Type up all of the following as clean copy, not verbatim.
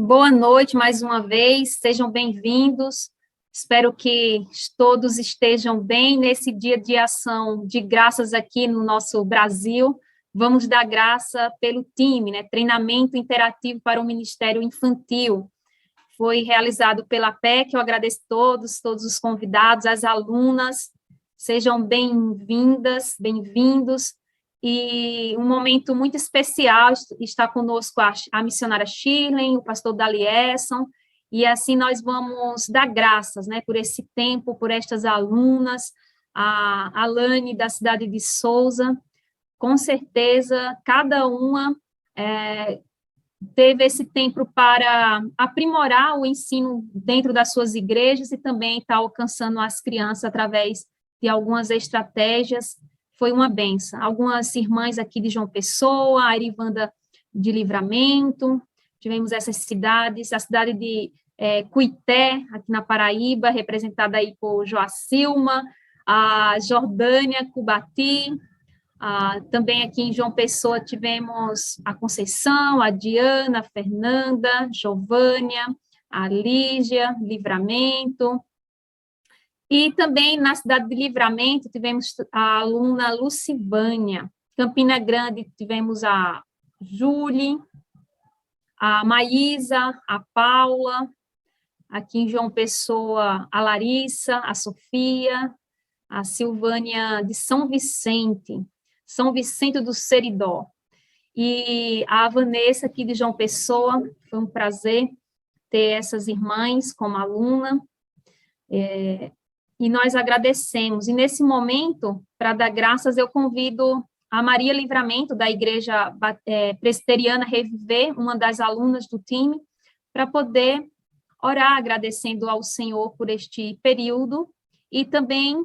Boa noite mais uma vez, sejam bem-vindos. Espero que todos estejam bem nesse dia de ação de graças aqui no nosso Brasil. Vamos dar graça pelo time, Treinamento Interativo para o Ministério Infantil. Foi realizado pela PEC, eu agradeço todos os convidados, as alunas, sejam bem-vindas, bem-vindos. E um momento muito especial está conosco a missionária Shirley, o pastor Dalieson, e assim nós vamos dar graças, por esse tempo, por estas alunas, a Alane da cidade de Souza, com certeza cada uma teve esse tempo para aprimorar o ensino dentro das suas igrejas e também está alcançando as crianças através de algumas estratégias. Foi uma benção. Algumas irmãs aqui de João Pessoa, a Arivanda de Livramento, tivemos essas cidades, a cidade de Cuité, aqui na Paraíba, representada aí por Joacilma, a Jordânia, Cubati, também aqui em João Pessoa tivemos a Conceição, a Diana, a Fernanda, Giovânia, a Lígia, Livramento. E também na cidade de Livramento tivemos a aluna Lucivânia. Campina Grande tivemos a Júlia, a Maísa, a Paula. Aqui em João Pessoa, a Larissa, a Sofia, a Silvânia de São Vicente do Seridó. E a Vanessa aqui de João Pessoa, foi um prazer ter essas irmãs como aluna. E nós agradecemos. E nesse momento, para dar graças, eu convido a Maria Livramento, da Igreja Presbiteriana Reviver, uma das alunas do time, para poder orar, agradecendo ao Senhor por este período e também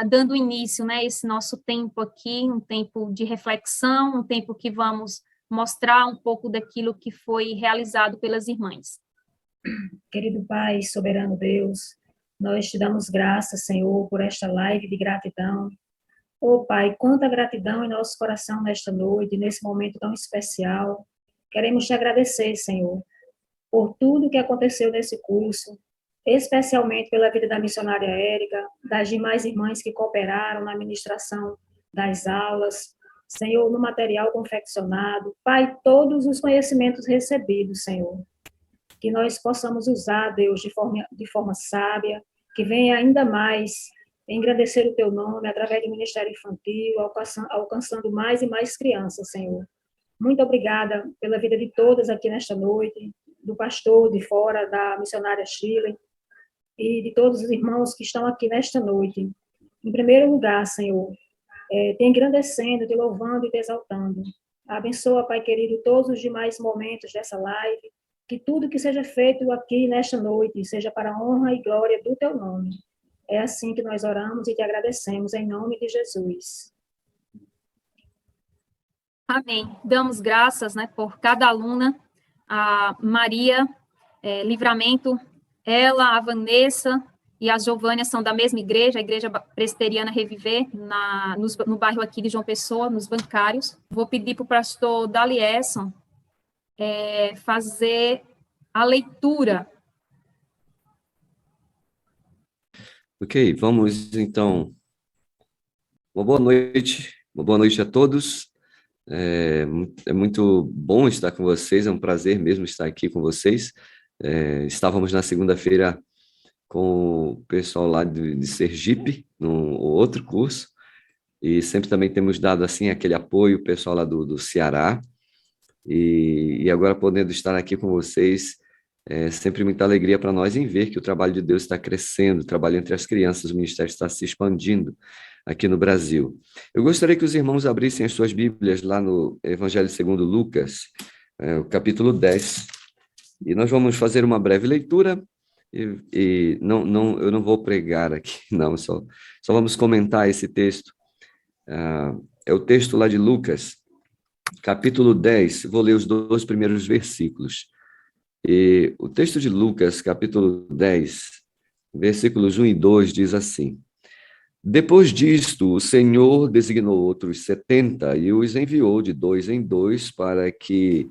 dando início, esse nosso tempo aqui, um tempo de reflexão, um tempo que vamos mostrar um pouco daquilo que foi realizado pelas irmãs. Querido Pai, soberano Deus, nós te damos graças, Senhor, por esta live de gratidão. Pai, quanta gratidão em nosso coração nesta noite, nesse momento tão especial. Queremos te agradecer, Senhor, por tudo que aconteceu nesse curso, especialmente pela vida da missionária Érica, das demais irmãs que cooperaram na administração das aulas, Senhor, no material confeccionado. Pai, todos os conhecimentos recebidos, Senhor, que nós possamos usar, Deus, de forma sábia, que venha ainda mais engrandecer o teu nome através do Ministério Infantil, alcançando mais e mais crianças, Senhor. Muito obrigada pela vida de todas aqui nesta noite, do pastor de fora, da missionária Shirley, e de todos os irmãos que estão aqui nesta noite. Em primeiro lugar, Senhor, te engrandecendo, te louvando e te exaltando. Abençoa, Pai querido, todos os demais momentos dessa live, que tudo que seja feito aqui nesta noite seja para a honra e glória do teu nome. É assim que nós oramos e te agradecemos, em nome de Jesus. Amém. Damos graças, por cada aluna, a Maria Livramento, ela, a Vanessa e a Giovânia são da mesma igreja, a Igreja Presbiteriana Reviver, no bairro aqui de João Pessoa, nos Bancários. Vou pedir para o pastor Dalieson fazer a leitura. Ok, vamos então. Uma boa noite a todos. É muito bom estar com vocês, é um prazer mesmo estar aqui com vocês. Estávamos na segunda-feira com o pessoal lá de Sergipe, no outro curso, e sempre também temos dado assim aquele apoio, o pessoal lá do Ceará, e agora podendo estar aqui com vocês, é sempre muita alegria para nós em ver que o trabalho de Deus está crescendo, o trabalho entre as crianças, o ministério está se expandindo aqui no Brasil. Eu gostaria que os irmãos abrissem as suas Bíblias lá no Evangelho segundo Lucas, o capítulo 10, e nós vamos fazer uma breve leitura, eu não vou pregar aqui, não, só vamos comentar esse texto. É o texto lá de Lucas, capítulo 10, vou ler os 2 primeiros versículos. E o texto de Lucas, capítulo 10, versículos 1 e 2, diz assim: Depois disto, o Senhor designou outros 70 e os enviou de 2 em 2 para que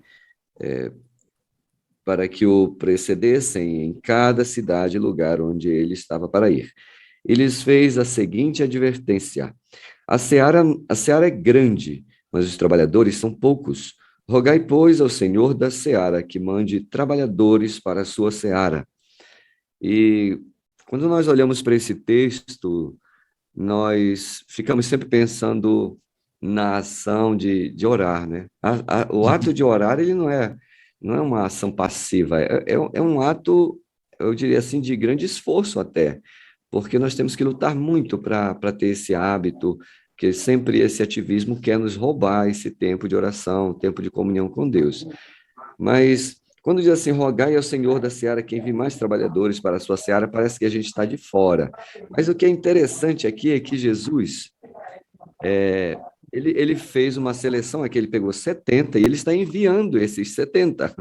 para que o precedessem em cada cidade e lugar onde ele estava para ir. E lhes fez a seguinte advertência: a seara é grande, mas os trabalhadores são poucos. Rogai, pois, ao Senhor da seara que mande trabalhadores para a sua seara. E quando nós olhamos para esse texto, nós ficamos sempre pensando na ação de orar, né? O ato de orar, ele não é uma ação passiva, é um ato, eu diria assim, de grande esforço até, porque nós temos que lutar muito para ter esse hábito, que sempre esse ativismo quer nos roubar esse tempo de oração, tempo de comunhão com Deus. Mas quando diz assim, rogai ao Senhor da seara que envie mais trabalhadores para a sua seara, parece que a gente está de fora. Mas o que é interessante aqui é que Jesus, ele fez uma seleção, aqui ele pegou 70 e ele está enviando esses 70.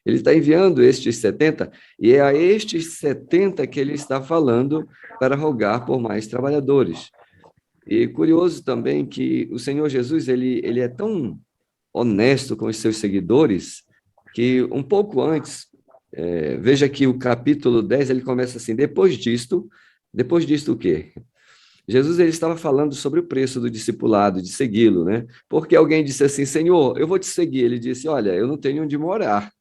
Ele está enviando estes 70 e é a estes 70 que ele está falando para rogar por mais trabalhadores. E curioso também que o Senhor Jesus, ele é tão honesto com os seus seguidores, que um pouco antes, veja que o capítulo 10, ele começa assim, depois disto o quê? Jesus ele estava falando sobre o preço do discipulado, de segui-lo, né? Porque alguém disse assim, Senhor, eu vou te seguir. Ele disse, olha, eu não tenho onde morar.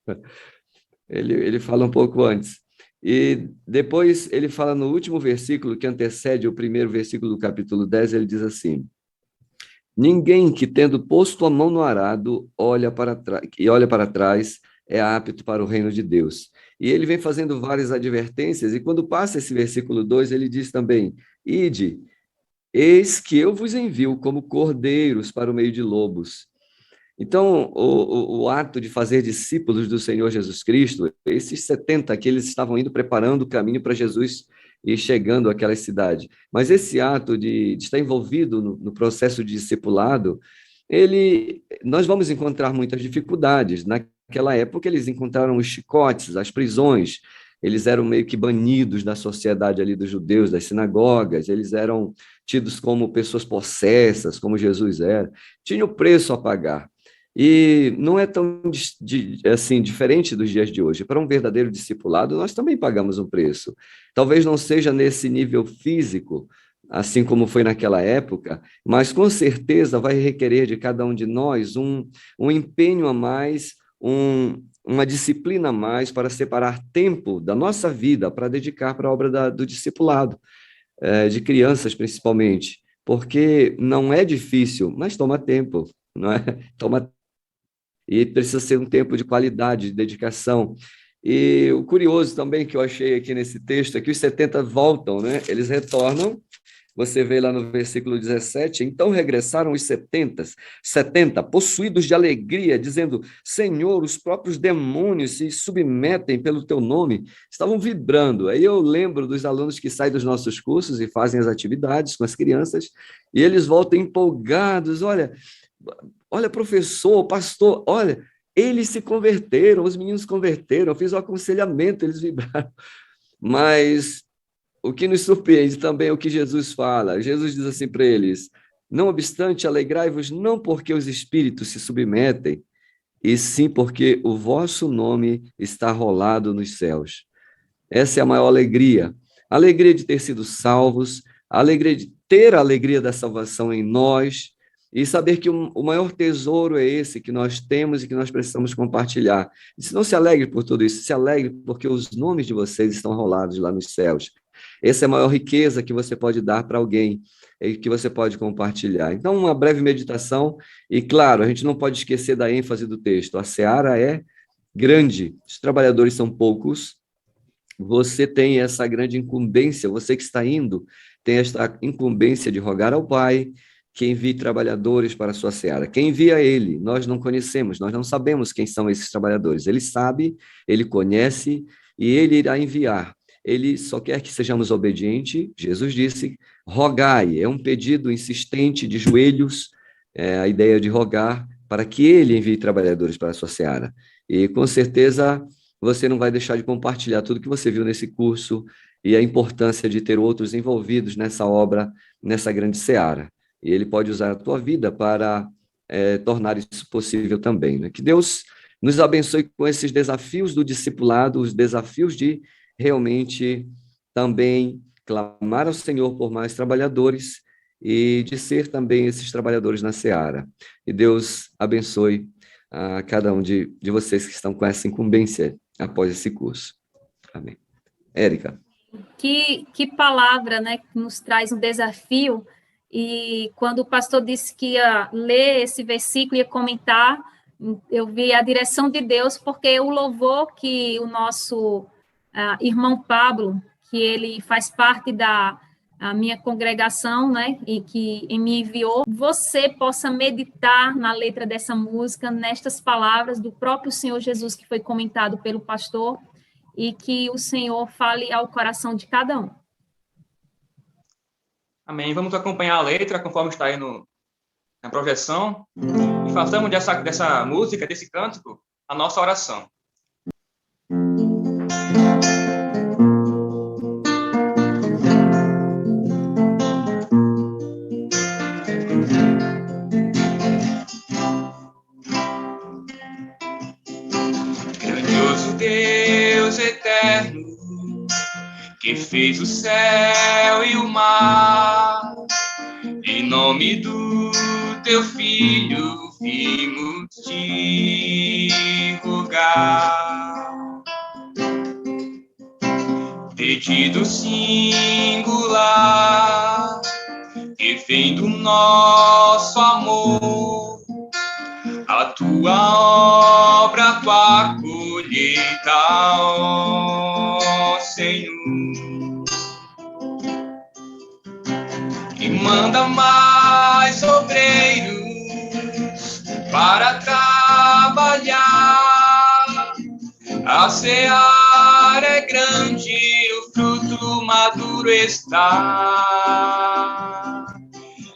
Ele fala um pouco antes. E depois ele fala no último versículo, que antecede o primeiro versículo do capítulo 10, ele diz assim, ninguém que, tendo posto a mão no arado, olha para trás, é apto para o reino de Deus. E ele vem fazendo várias advertências, e quando passa esse versículo 2, ele diz também, ide, eis que eu vos envio como cordeiros para o meio de lobos. Então, o ato de fazer discípulos do Senhor Jesus Cristo, esses 70 que eles estavam indo preparando o caminho para Jesus e chegando àquela cidade. Mas esse ato de estar envolvido no processo de discipulado, nós vamos encontrar muitas dificuldades. Naquela época, eles encontraram os chicotes, as prisões, eles eram meio que banidos da sociedade ali dos judeus, das sinagogas, eles eram tidos como pessoas possessas, como Jesus era, tinha o preço a pagar. E não é tão assim diferente dos dias de hoje. Para um verdadeiro discipulado, nós também pagamos um preço. Talvez não seja nesse nível físico, assim como foi naquela época, mas com certeza vai requerer de cada um de nós um empenho a mais, uma disciplina a mais para separar tempo da nossa vida para dedicar para a obra do discipulado, de crianças principalmente, porque não é difícil, mas toma tempo, não é? Toma e precisa ser um tempo de qualidade, de dedicação. E o curioso também que eu achei aqui nesse texto é que os 70 voltam, né? Eles retornam, você vê lá no versículo 17, então regressaram os 70, possuídos de alegria, dizendo, Senhor, os próprios demônios se submetem pelo teu nome, estavam vibrando. Aí eu lembro dos alunos que saem dos nossos cursos e fazem as atividades com as crianças, e eles voltam empolgados, olha, professor, pastor, olha, eles se converteram, os meninos se converteram, eu fiz o aconselhamento, eles vibraram. Mas o que nos surpreende também é o que Jesus fala. Jesus diz assim para eles, não obstante, alegrai-vos não porque os espíritos se submetem, e sim porque o vosso nome está rolado nos céus. Essa é a maior alegria. A alegria de ter sido salvos, a alegria de ter a alegria da salvação em nós, e saber que o maior tesouro é esse que nós temos e que nós precisamos compartilhar. E se não se alegre por tudo isso, se alegre porque os nomes de vocês estão rolados lá nos céus. Essa é a maior riqueza que você pode dar para alguém e que você pode compartilhar. Então, uma breve meditação, e claro, a gente não pode esquecer da ênfase do texto. A seara é grande, os trabalhadores são poucos, você tem essa grande incumbência, você que está indo, tem esta incumbência de rogar ao Pai que envie trabalhadores para a sua seara. Quem envia ele? Nós não conhecemos, nós não sabemos quem são esses trabalhadores. Ele sabe, ele conhece e ele irá enviar. Ele só quer que sejamos obedientes. Jesus disse, rogai, é um pedido insistente de joelhos, a ideia de rogar para que ele envie trabalhadores para a sua seara. E com certeza você não vai deixar de compartilhar tudo que você viu nesse curso e a importância de ter outros envolvidos nessa obra, nessa grande seara. E ele pode usar a tua vida para tornar isso possível também. Né? Que Deus Nos abençoe com esses desafios do discipulado, os desafios de realmente também clamar ao Senhor por mais trabalhadores e de ser também esses trabalhadores na seara. E Deus abençoe a cada um de vocês que estão com essa incumbência após esse curso. Amém. Érica. Que palavra, né, que nos traz um desafio. E quando o pastor disse que ia ler esse versículo, ia comentar, eu vi a direção de Deus, porque o louvor que o nosso irmão Pablo, que ele faz parte da minha congregação, né, e que me enviou, você possa meditar na letra dessa música, nestas palavras do próprio Senhor Jesus, que foi comentado pelo pastor, e que o Senhor fale ao coração de cada um. Amém. Vamos acompanhar a letra, conforme está aí na projeção, e façamos dessa música, desse cântico, a nossa oração. Grandioso Deus eterno, que fez o céu e o mar, em nome do teu Filho vimos te rogar. Pedido singular, que vem do nosso amor, a tua obra, a tua colheita, ó Senhor. E manda mais obreiros para trabalhar. A seara é grande, o fruto maduro está.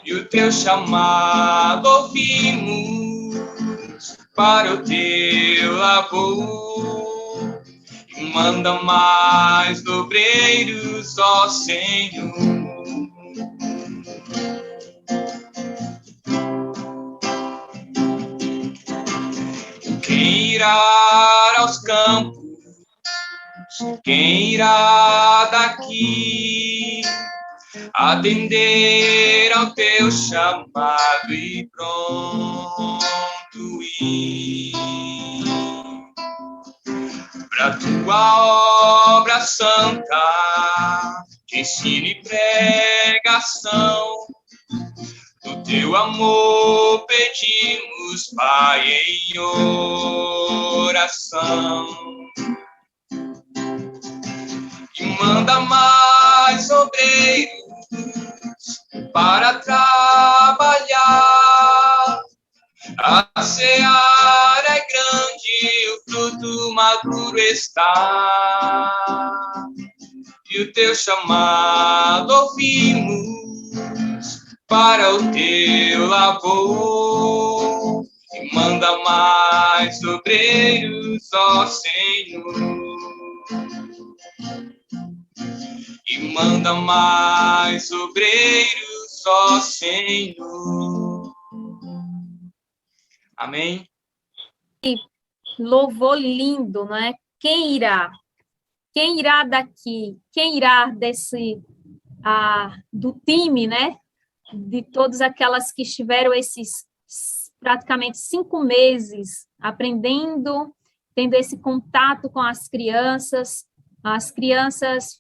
E o teu chamado ouvimos para o teu labor. E manda mais obreiros, ó Senhor. Quem irá aos campos? Quem irá daqui atender ao teu chamado e pronto ir pra tua obra santa, de ensino e pregação? Do teu amor pedimos, Pai, em oração. E manda mais obreiros para trabalhar. A seara é grande, o fruto maduro está. E o teu chamado ouvimos para o teu labor. E manda mais obreiros, ó Senhor. E manda mais obreiros, ó Senhor. Amém. E louvor lindo, não é? Quem irá? Quem irá daqui? Quem irá do time, né? De todas aquelas que estiveram esses praticamente 5 meses aprendendo, tendo esse contato com as crianças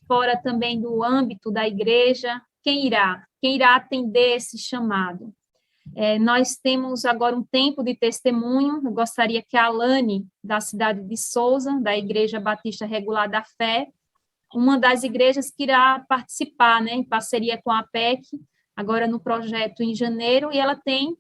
fora também do âmbito da igreja. Quem irá? Quem irá atender esse chamado? Nós temos agora um tempo de testemunho. Eu gostaria que a Alane, da cidade de Souza, da Igreja Batista Regular da Fé, uma das igrejas que irá participar, né, em parceria com a APEC, agora no projeto em janeiro, e ela tem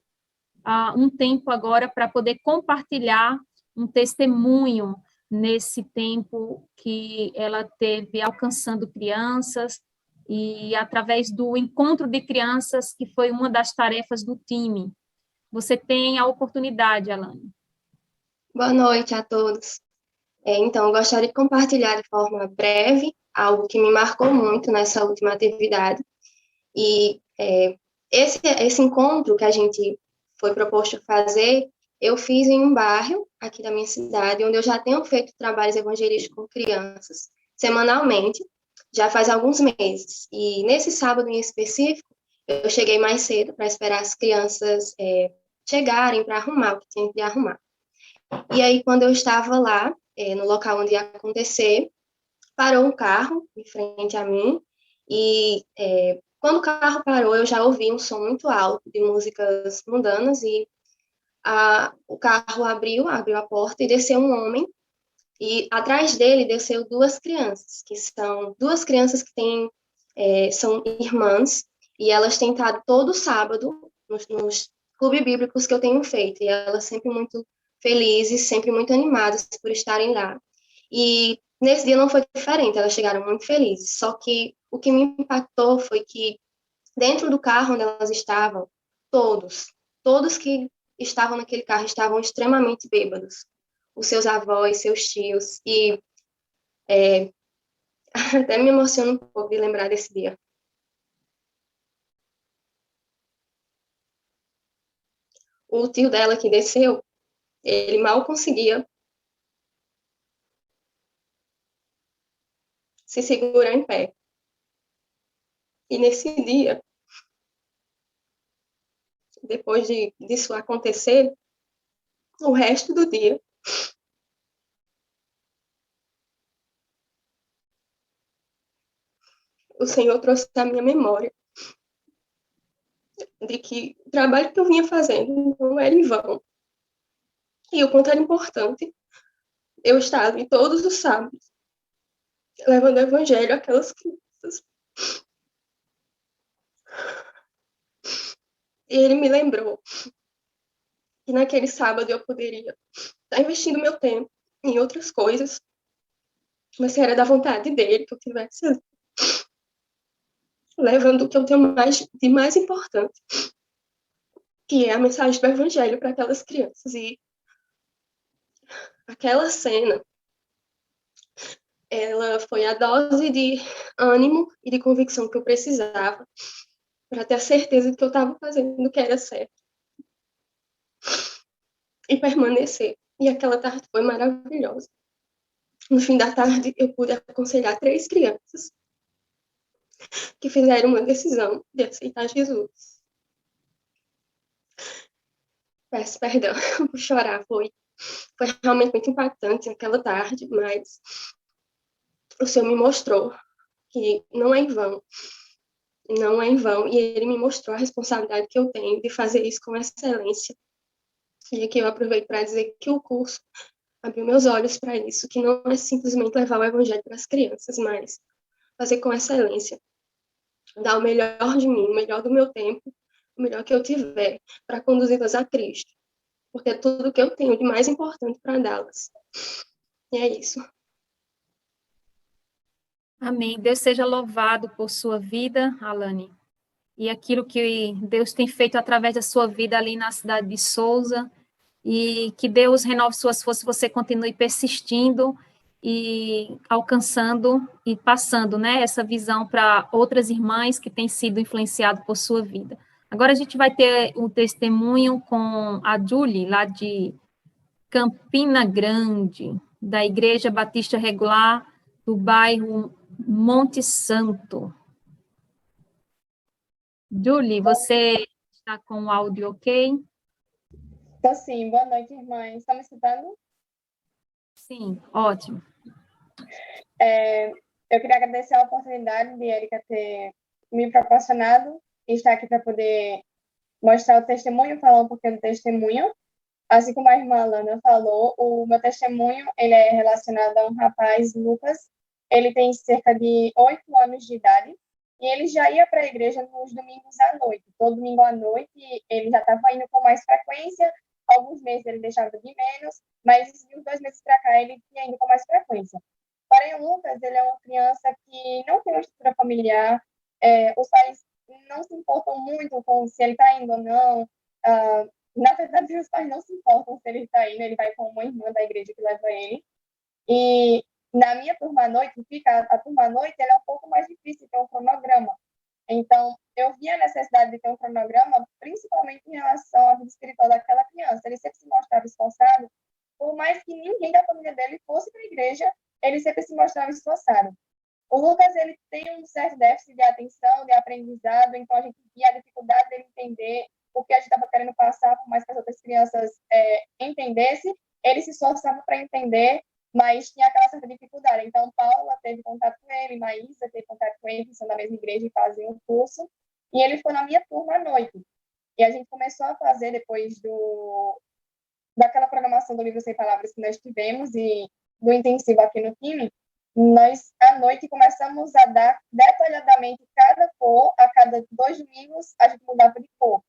um tempo agora para poder compartilhar um testemunho nesse tempo que ela teve alcançando crianças, e através do encontro de crianças, que foi uma das tarefas do time. Você tem a oportunidade, Alane. Boa noite a todos. Então, eu gostaria de compartilhar de forma breve algo que me marcou muito nessa última atividade. E esse encontro que a gente foi proposto fazer, eu fiz em um bairro aqui da minha cidade, onde eu já tenho feito trabalhos evangelísticos com crianças semanalmente, já faz alguns meses. E nesse sábado em específico, eu cheguei mais cedo para esperar as crianças chegarem para arrumar o que tinha que arrumar. E aí, quando eu estava lá, no local onde ia acontecer, parou um carro em frente a mim e quando o carro parou, eu já ouvi um som muito alto de músicas mundanas e o carro abriu a porta e desceu um homem e atrás dele desceu duas crianças, que são duas crianças que são irmãs e elas têm estado todo sábado nos clubes bíblicos que eu tenho feito e elas sempre muito felizes, sempre muito animadas por estarem lá. E nesse dia não foi diferente, elas chegaram muito felizes, só que o que me impactou foi que dentro do carro onde elas estavam, todos que estavam naquele carro estavam extremamente bêbados. Os seus avós, seus tios, e até me emociona um pouco de lembrar desse dia. O tio dela que desceu, ele mal conseguia se segurar em pé. E nesse dia, depois disso acontecer, o resto do dia, o Senhor trouxe à minha memória de que o trabalho que eu vinha fazendo não era em vão. E o quanto era importante eu estar ali todos os sábados, levando o evangelho àquelas crianças. E ele me lembrou que naquele sábado eu poderia estar investindo meu tempo em outras coisas, mas se era da vontade dele que eu tivesse levando o que eu tenho de mais importante, que é a mensagem do evangelho para aquelas crianças. E aquela cena, ela foi a dose de ânimo e de convicção que eu precisava para ter a certeza de que eu estava fazendo o que era certo e permanecer. E aquela tarde foi maravilhosa. No fim da tarde, eu pude aconselhar 3 crianças que fizeram uma decisão de aceitar Jesus. Peço perdão por chorar, foi realmente muito impactante aquela tarde, mas o Senhor me mostrou que não é em vão, não é em vão, e Ele me mostrou a responsabilidade que eu tenho de fazer isso com excelência. E aqui eu aproveito para dizer que o curso abriu meus olhos para isso, que não é simplesmente levar o evangelho para as crianças, mas fazer com excelência, dar o melhor de mim, o melhor do meu tempo, o melhor que eu tiver para conduzi-las a Cristo, porque é tudo que eu tenho de mais importante para dá-las. E é isso. Amém. Deus seja louvado por sua vida, Alane, e aquilo que Deus tem feito através da sua vida ali na cidade de Souza, e que Deus renove suas forças, você continue persistindo e alcançando e passando, né, essa visão para outras irmãs que têm sido influenciadas por sua vida. Agora a gente vai ter um testemunho com a Julie, lá de Campina Grande, da Igreja Batista Regular do bairro Monte Santo. Julie, você está com o áudio ok? Tô sim, boa noite, irmãs. Estão me escutando? Sim, ótimo. Eu queria agradecer a oportunidade de Erika ter me proporcionado e estar aqui para poder mostrar o testemunho, falar um pouquinho do testemunho. Assim como a irmã Alana falou, o meu testemunho ele é relacionado a um rapaz, Lucas. Ele tem cerca de 8 anos de idade e ele já ia para a igreja nos domingos à noite. Todo domingo à noite ele já estava indo com mais frequência. Alguns meses ele deixava de menos, mas de uns 2 meses para cá ele tinha ido com mais frequência. Porém, o Lucas ele é uma criança que não tem uma estrutura familiar. Os pais não se importam muito com se ele está indo ou não. Na verdade, os pais não se importam se ele está indo, ele vai com uma irmã da igreja que leva ele. E na minha turma à noite, a turma à noite ela é um pouco mais difícil de ter um cronograma. Então, eu vi a necessidade de ter um cronograma, principalmente em relação à vida espiritual daquela criança. Ele sempre se mostrava esforçado, por mais que ninguém da família dele fosse para a igreja, ele sempre se mostrava esforçado. O Lucas, ele tem um certo déficit de atenção, de aprendizado, então a gente via a dificuldade dele entender o que a gente estava querendo passar, por mais que as outras crianças entendessem, ele se esforçava para entender, mas tinha aquela certa dificuldade. Então, Paula teve contato com ele, Maísa teve contato com ele, que são da mesma igreja e fazem um curso, e ele foi na minha turma à noite. E a gente começou a fazer, depois daquela programação do Livro Sem Palavras que nós tivemos, e do intensivo aqui no time, nós, à noite, começamos a dar detalhadamente cada cor, a cada 2 domingos, a gente mudava de cor.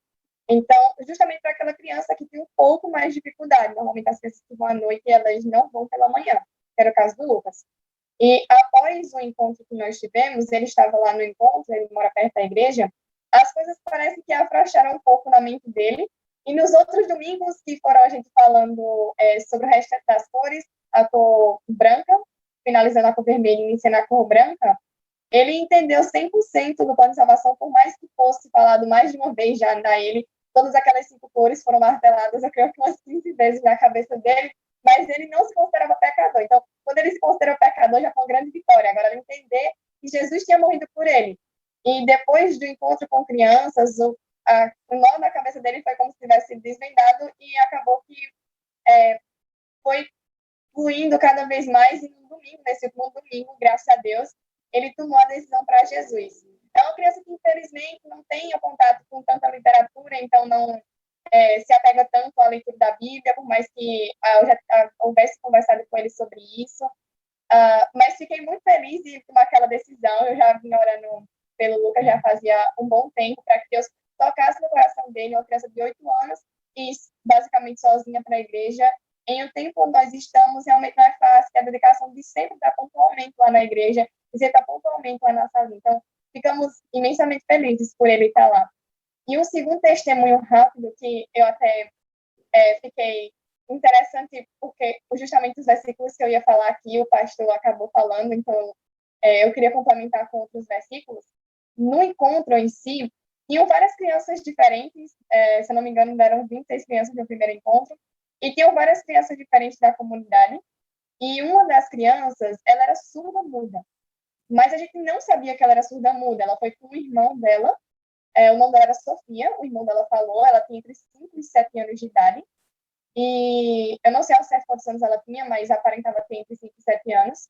Então, justamente para aquela criança que tem um pouco mais de dificuldade. Normalmente, as crianças que vão à noite, elas não vão pela manhã, que era o caso do Lucas. E após o encontro que nós tivemos, ele estava lá no encontro, ele mora perto da igreja, as coisas parecem que afrouxaram um pouco na mente dele. E nos outros domingos, que foram a gente falando sobre o resto das cores, a cor branca, finalizando a cor vermelha e iniciando a cor branca, ele entendeu 100% do plano de salvação, por mais que fosse falado mais de uma vez já a ele. Todas aquelas 5 cores foram marteladas, eu creio que umas 15 vezes na cabeça dele, mas ele não se considerava pecador. Então, quando ele se considerou pecador, já foi uma grande vitória. Agora, ele entender que Jesus tinha morrido por ele. E depois do encontro com crianças, o nó na cabeça dele foi como se tivesse desvendado, e acabou que foi fluindo cada vez mais, e no domingo, nesse último domingo, graças a Deus, ele tomou a decisão para Jesus. É uma criança que, infelizmente, não tem contato com tanta literatura, então não se apega tanto à leitura da Bíblia, por mais que eu já houvesse conversado com ele sobre isso. Mas fiquei muito feliz de tomar aquela decisão. Eu já vim orando pelo Lucas já fazia um bom tempo, para que Deus tocasse no coração dele, uma criança de 8 anos, e basicamente sozinha para a igreja. Em um tempo onde nós estamos, realmente não é fácil, que a dedicação de sempre estar pontualmente lá na igreja, e sempre estar pontualmente lá na sala. Então, ficamos imensamente felizes por ele estar lá. E um segundo testemunho rápido, que eu até fiquei interessante, porque justamente os versículos que eu ia falar aqui, o pastor acabou falando, então eu queria complementar com outros versículos. No encontro em si, tinham várias crianças diferentes, se eu não me engano, deram 26 crianças no primeiro encontro, e tinham várias crianças diferentes da comunidade, e uma das crianças, ela era surda-muda, mas a gente não sabia que ela era surda-muda. Ela foi com o irmão dela, o nome dela era Sofia, o irmão dela falou, ela tinha entre 5 e 7 anos de idade, e eu não sei ao certo quantos anos ela tinha, mas aparentava ter entre 5 e 7 anos.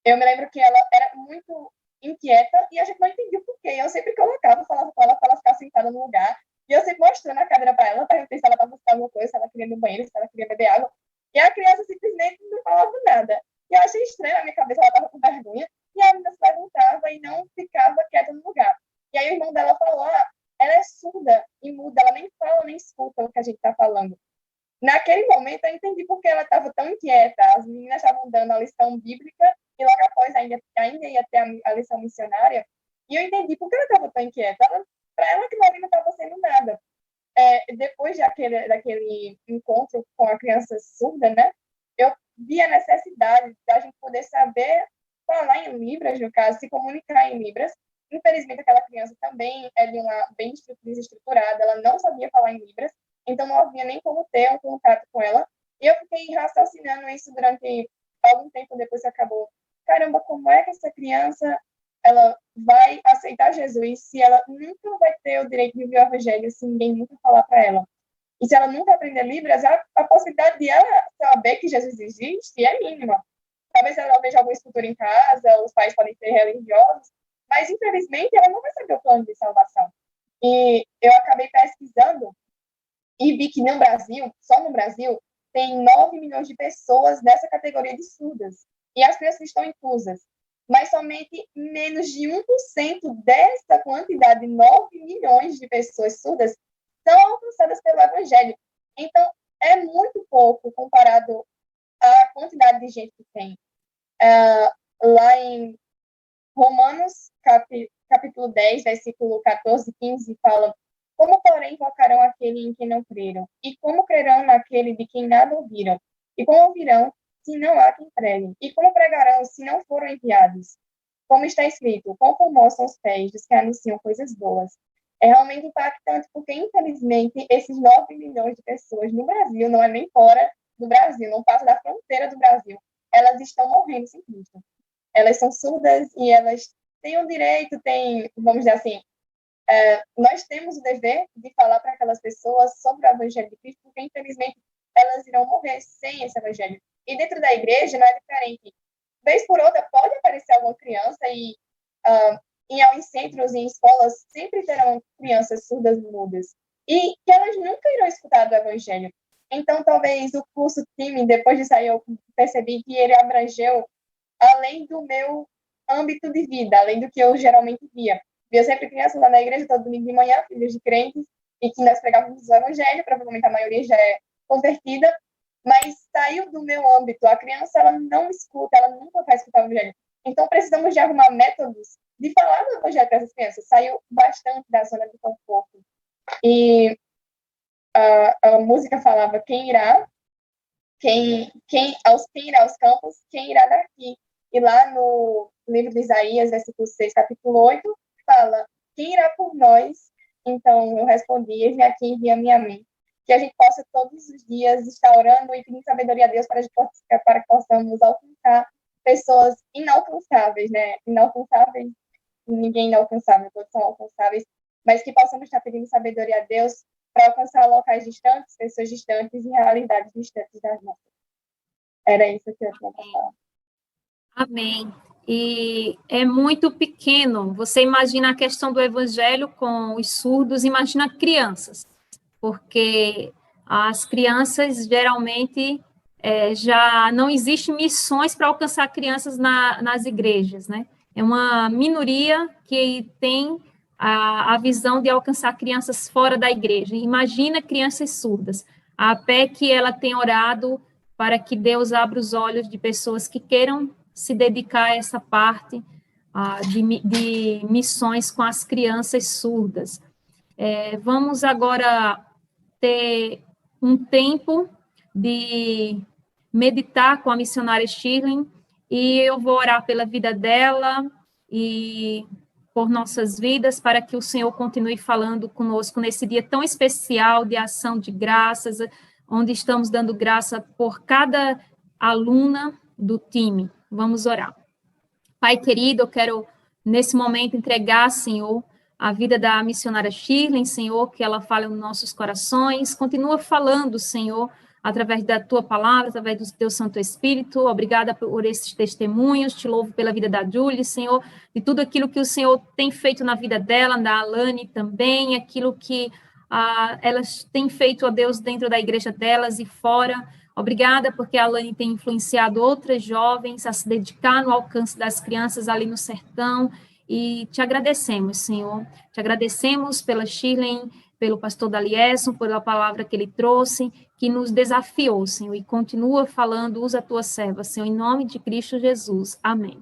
Eu me lembro que ela era muito inquieta, e a gente não entendia o porquê. Eu sempre colocava, falava com ela para ela ficar sentada no lugar, e eu sempre mostrando a cadeira para ela, perguntei se ela estava buscando alguma coisa, se ela queria ir no banheiro, se ela queria beber água, e a criança simplesmente não falava nada. E eu achei estranho, na minha cabeça ela estava com vergonha, e a menina se perguntava e não ficava quieta no lugar. E aí o irmão dela falou, ela é surda e muda, ela nem fala, nem escuta o que a gente está falando. Naquele momento eu entendi por que ela estava tão inquieta. As meninas estavam dando a lição bíblica, e logo após ainda ia ter a lição missionária, e eu entendi por que ela estava tão inquieta. Para ela, aquilo ali não estava sendo nada. Depois daquele encontro com a criança surda, né, eu vi a necessidade da gente poder saber falar em Libras, no caso, se comunicar em Libras. Infelizmente, aquela criança também é de uma bem desestruturada, ela não sabia falar em Libras, então não havia nem como ter um contato com ela. E eu fiquei raciocinando isso durante algum tempo, depois que acabou. Caramba, como é que essa criança ela vai aceitar Jesus se ela nunca vai ter o direito de ouvir o evangelho, se ninguém nunca falar para ela? E se ela nunca aprender Libras, a possibilidade de ela saber que Jesus existe é mínima. Talvez ela veja alguma escultura em casa, os pais podem ser religiosos, mas, infelizmente, ela não vai saber o plano de salvação. E eu acabei pesquisando e vi que no Brasil, só no Brasil, tem 9 milhões de pessoas nessa categoria de surdas. E as crianças estão inclusas. Mas somente menos de 1% dessa quantidade de 9 milhões de pessoas surdas são alcançadas pelo Evangelho. Então, é muito pouco comparado à quantidade de gente que tem. Lá em Romanos, capítulo 10, versículo 14 e 15, fala: como, porém, invocarão aquele em quem não creram? E como crerão naquele de quem nada ouviram? E como ouvirão, se não há quem pregue? E como pregarão, se não foram enviados? Como está escrito, quão formosos são os pés dos que anunciam coisas boas. É realmente impactante, porque, infelizmente, esses 9 milhões de pessoas no Brasil, não é nem fora, do Brasil, não passa da fronteira do Brasil, elas estão morrendo sem Cristo. Elas são surdas e elas têm o direito, vamos dizer assim, nós temos o dever de falar para aquelas pessoas sobre o Evangelho de Cristo, porque, infelizmente, elas irão morrer sem esse Evangelho. E dentro da igreja não é diferente. Vez por outra, pode aparecer alguma criança e em centros e em escolas sempre terão crianças surdas e mudas. E que elas nunca irão escutar do Evangelho. Então, talvez o curso TIM, depois de sair, eu percebi que ele abrangeu além do meu âmbito de vida, além do que eu geralmente via. Eu sempre criança lá na igreja, todo domingo de manhã, filhos de crentes, e que nós pregávamos o Evangelho, provavelmente a maioria já é convertida, mas saiu do meu âmbito. A criança, ela não escuta, ela nunca vai escutar o Evangelho. Então, precisamos de arrumar métodos de falar do Evangelho para essas crianças. Saiu bastante da zona de conforto. E a música falava quem irá aos campos, quem irá daqui. E lá no livro de Isaías, versículo 6, capítulo 8, fala, quem irá por nós? Então eu respondi, eis-me aqui, envia-me a mim. Que a gente possa todos os dias estar orando e pedindo sabedoria a Deus para que possamos alcançar pessoas inalcançáveis, né? Inalcançáveis, ninguém é inalcançável, todos são alcançáveis, mas que possamos estar pedindo sabedoria a Deus para alcançar locais distantes, pessoas distantes e realidades distantes das nossas. Era isso que eu tinha para falar. Amém. E é muito pequeno. Você imagina a questão do evangelho com os surdos, imagina crianças, porque as crianças geralmente já não existem missões para alcançar crianças nas igrejas, né? É uma minoria que tem a visão de alcançar crianças fora da igreja. Imagina crianças surdas. A PEC, ela tem orado para que Deus abra os olhos de pessoas que queiram se dedicar a essa parte de missões com as crianças surdas. Vamos agora ter um tempo de meditar com a missionária Shirley, e eu vou orar pela vida dela e por nossas vidas, para que o Senhor continue falando conosco nesse dia tão especial de ação de graças, onde estamos dando graça por cada aluna do time. Vamos orar. Pai querido, eu quero, nesse momento, entregar, Senhor, a vida da missionária Shirley, Senhor, que ela fale nos nossos corações, continua falando, Senhor, através da Tua palavra, através do Teu Santo Espírito. Obrigada por esses testemunhos, te louvo pela vida da Julie, Senhor, de tudo aquilo que o Senhor tem feito na vida dela, da Alane também, aquilo que elas têm feito, ó Deus, dentro da igreja delas e fora. Obrigada porque a Alane tem influenciado outras jovens a se dedicar no alcance das crianças ali no sertão, e te agradecemos, Senhor. Te agradecemos pela Shirley, pelo pastor Dalierson, pela palavra que ele trouxe, que nos desafiou, Senhor, e continua falando, usa a tua serva, Senhor, em nome de Cristo Jesus. Amém.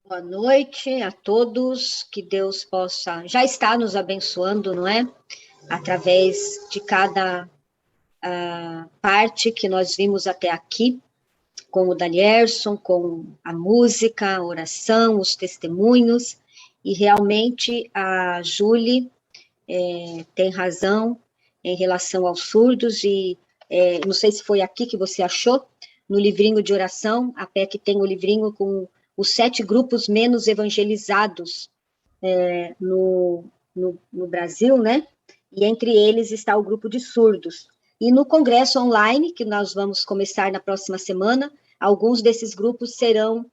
Boa noite a todos, que Deus já está nos abençoando, não é? Através de cada parte que nós vimos até aqui, com o Dalierson, com a música, a oração, os testemunhos, e realmente a Julie tem razão em relação aos surdos, e não sei se foi aqui que você achou, no livrinho de oração, a PEC tem o livrinho com os 7 grupos menos evangelizados no Brasil, né? E entre eles está o grupo de surdos. E no congresso online, que nós vamos começar na próxima semana, alguns desses grupos terão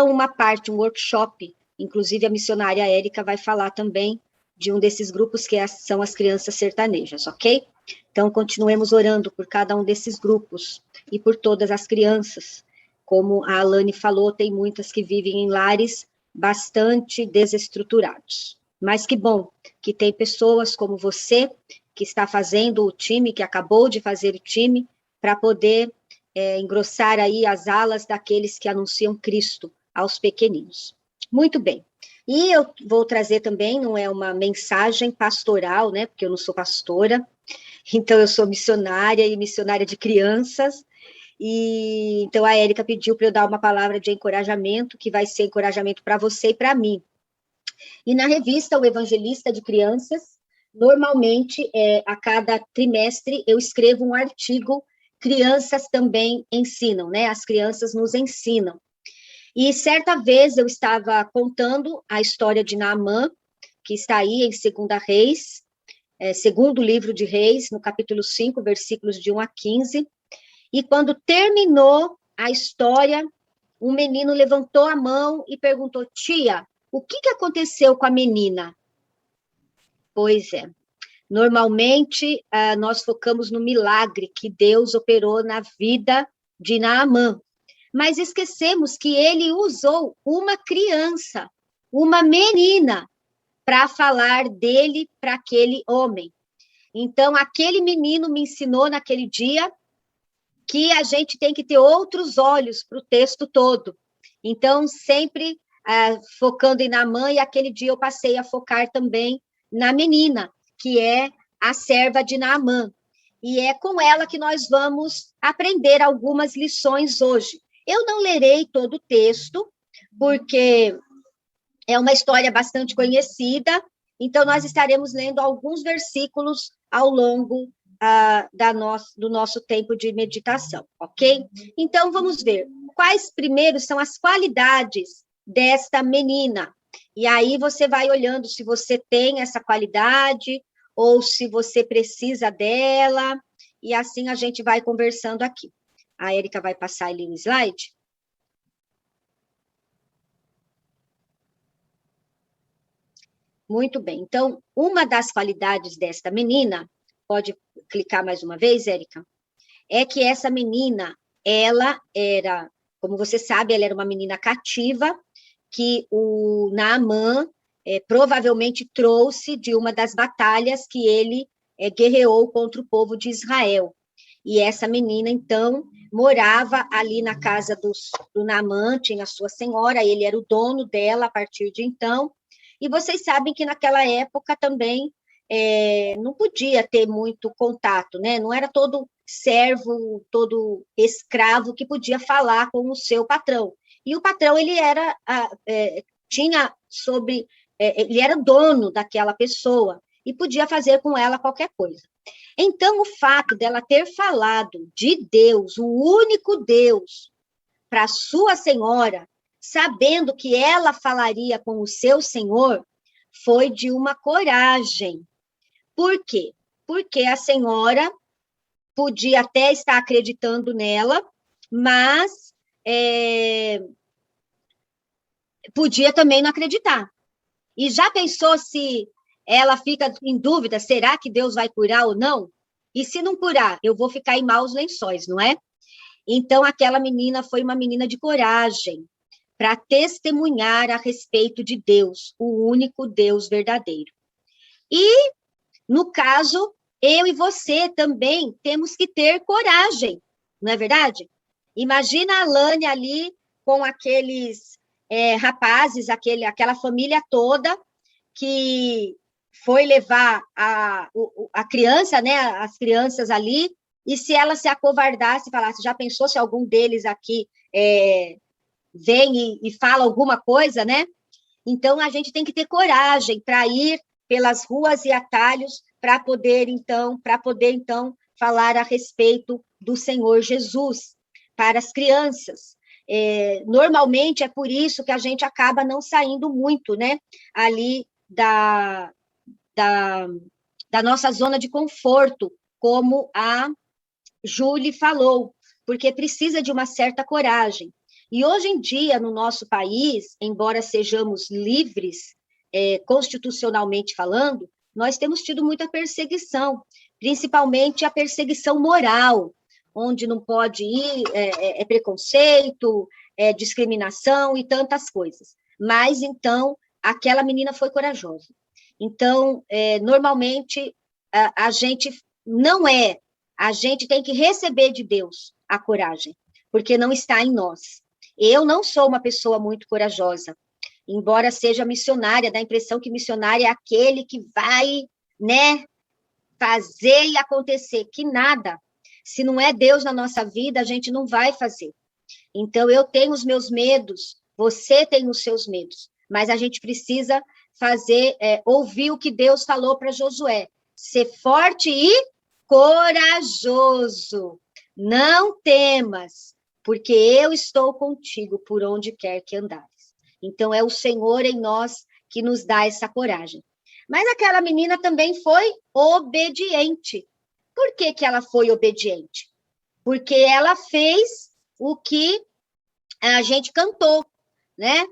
uma parte, um workshop, inclusive a missionária Érica vai falar também de um desses grupos, que são as crianças sertanejas, ok? Então, continuemos orando por cada um desses grupos e por todas as crianças. Como a Alane falou, tem muitas que vivem em lares bastante desestruturados. Mas que bom que tem pessoas como você, que está fazendo o time, que acabou de fazer o time, para poder engrossar aí as alas daqueles que anunciam Cristo aos pequeninos. Muito bem. E eu vou trazer também, não é uma mensagem pastoral, né, porque eu não sou pastora, então eu sou missionária e missionária de crianças, e então a Érica pediu para eu dar uma palavra de encorajamento, que vai ser encorajamento para você e para mim. E na revista O Evangelista de Crianças, normalmente, a cada trimestre, eu escrevo um artigo, crianças também ensinam, né? As crianças nos ensinam. E certa vez eu estava contando a história de Naamã, que está aí em 2 Reis, segundo livro de Reis, no capítulo 5, versículos de 1 a 15, e quando terminou a história, um menino levantou a mão e perguntou: tia, o que aconteceu com a menina? Pois é, normalmente nós focamos no milagre que Deus operou na vida de Naamã, mas esquecemos que ele usou uma criança, uma menina, para falar dele para aquele homem. Então, aquele menino me ensinou naquele dia que a gente tem que ter outros olhos para o texto todo. Então, sempre focando em Naamã, e aquele dia eu passei a focar também na menina, que é a serva de Naamã. E é com ela que nós vamos aprender algumas lições hoje. Eu não lerei todo o texto, porque é uma história bastante conhecida, então nós estaremos lendo alguns versículos ao longo do nosso tempo de meditação, ok? Então, vamos ver quais primeiro são as qualidades desta menina. E aí você vai olhando se você tem essa qualidade ou se você precisa dela, e assim a gente vai conversando aqui. A Érica vai passar ali o slide. Muito bem. Então, uma das qualidades desta menina, pode clicar mais uma vez, Érica, é que essa menina, ela era, como você sabe, ela era uma menina cativa, que o Naamã provavelmente trouxe de uma das batalhas que ele guerreou contra o povo de Israel. E essa menina, então, morava ali na casa do Naamã, tinha a sua senhora, ele era o dono dela a partir de então. E vocês sabem que naquela época também não podia ter muito contato, né? Não era todo servo, todo escravo que podia falar com o seu patrão. E o patrão, ele era, ele era dono daquela pessoa e podia fazer com ela qualquer coisa. Então, o fato dela ter falado de Deus, o único Deus, para sua senhora, sabendo que ela falaria com o seu senhor, foi de uma coragem. Por quê? Porque a senhora podia até estar acreditando nela, mas podia também não acreditar. E já pensou se ela fica em dúvida, será que Deus vai curar ou não? E se não curar, eu vou ficar em maus lençóis, não é? Então, aquela menina foi uma menina de coragem para testemunhar a respeito de Deus, o único Deus verdadeiro. E, no caso, eu e você também temos que ter coragem, não é verdade? Imagina a Lânia ali com aqueles rapazes, aquela família toda que foi levar a criança, né, as crianças ali, e se ela se acovardasse e falasse, já pensou se algum deles aqui vem e fala alguma coisa, né? Então, a gente tem que ter coragem para ir pelas ruas e atalhos para poder, então, falar a respeito do Senhor Jesus para as crianças. Normalmente, é por isso que a gente acaba não saindo muito, né? Ali da nossa zona de conforto, como a Júlia falou, porque precisa de uma certa coragem. E hoje em dia, no nosso país, embora sejamos livres, constitucionalmente falando, nós temos tido muita perseguição, principalmente a perseguição moral, onde não pode ir, preconceito, discriminação e tantas coisas. Mas, então, aquela menina foi corajosa. Então, normalmente, a gente tem que receber de Deus a coragem, porque não está em nós. Eu não sou uma pessoa muito corajosa, embora seja missionária, dá a impressão que missionário é aquele que vai, né, fazer e acontecer, que nada. Se não é Deus na nossa vida, a gente não vai fazer. Então, eu tenho os meus medos, você tem os seus medos, mas a gente precisa ouvir o que Deus falou para Josué. Ser forte e corajoso. Não temas, porque eu estou contigo por onde quer que andares. Então, é o Senhor em nós que nos dá essa coragem. Mas aquela menina também foi obediente. Por que que ela foi obediente? Porque ela fez o que a gente cantou, né?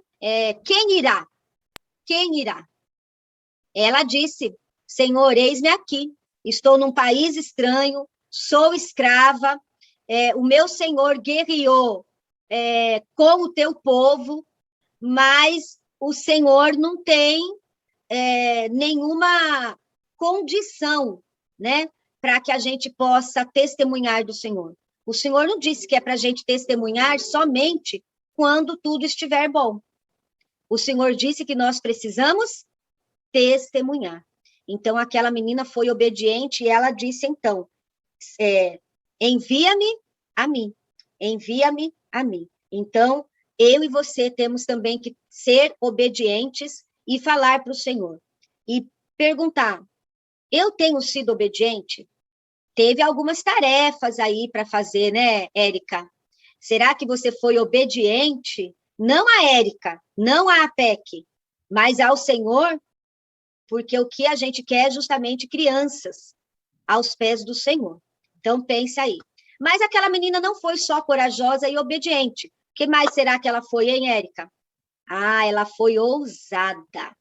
Quem irá? Quem irá? Ela disse, Senhor, eis-me aqui. Estou num país estranho, sou escrava, o meu Senhor guerreou com o teu povo, mas o Senhor não tem nenhuma condição, né, para que a gente possa testemunhar do Senhor. O Senhor não disse que é para a gente testemunhar somente quando tudo estiver bom. O Senhor disse que nós precisamos testemunhar. Então, aquela menina foi obediente e ela disse, então, envia-me a mim, envia-me a mim. Então, eu e você temos também que ser obedientes e falar para o Senhor. E perguntar, eu tenho sido obediente? Teve algumas tarefas aí para fazer, né, Érica? Será que você foi obediente? Não a Érica, não a APEC, mas ao Senhor? Porque o que a gente quer é justamente crianças aos pés do Senhor. Então, pense aí. Mas aquela menina não foi só corajosa e obediente. O que mais será que ela foi, hein, Érica? Ah, ela foi ousada.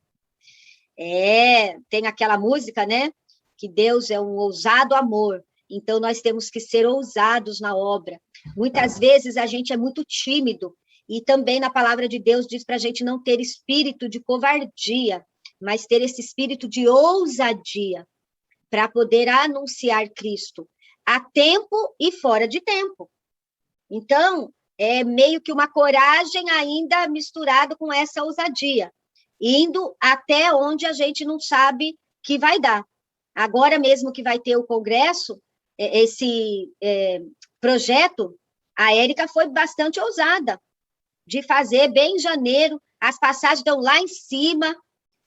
Tem aquela música, né? Que Deus é um ousado amor. Então, nós temos que ser ousados na obra. Muitas vezes a gente é muito tímido. E também na palavra de Deus diz para a gente não ter espírito de covardia, mas ter esse espírito de ousadia para poder anunciar Cristo a tempo e fora de tempo. Então, é meio que uma coragem ainda misturada com essa ousadia, indo até onde a gente não sabe que vai dar. Agora mesmo que vai ter o congresso, esse projeto, a Érica foi bastante ousada de fazer bem em janeiro, as passagens estão lá em cima,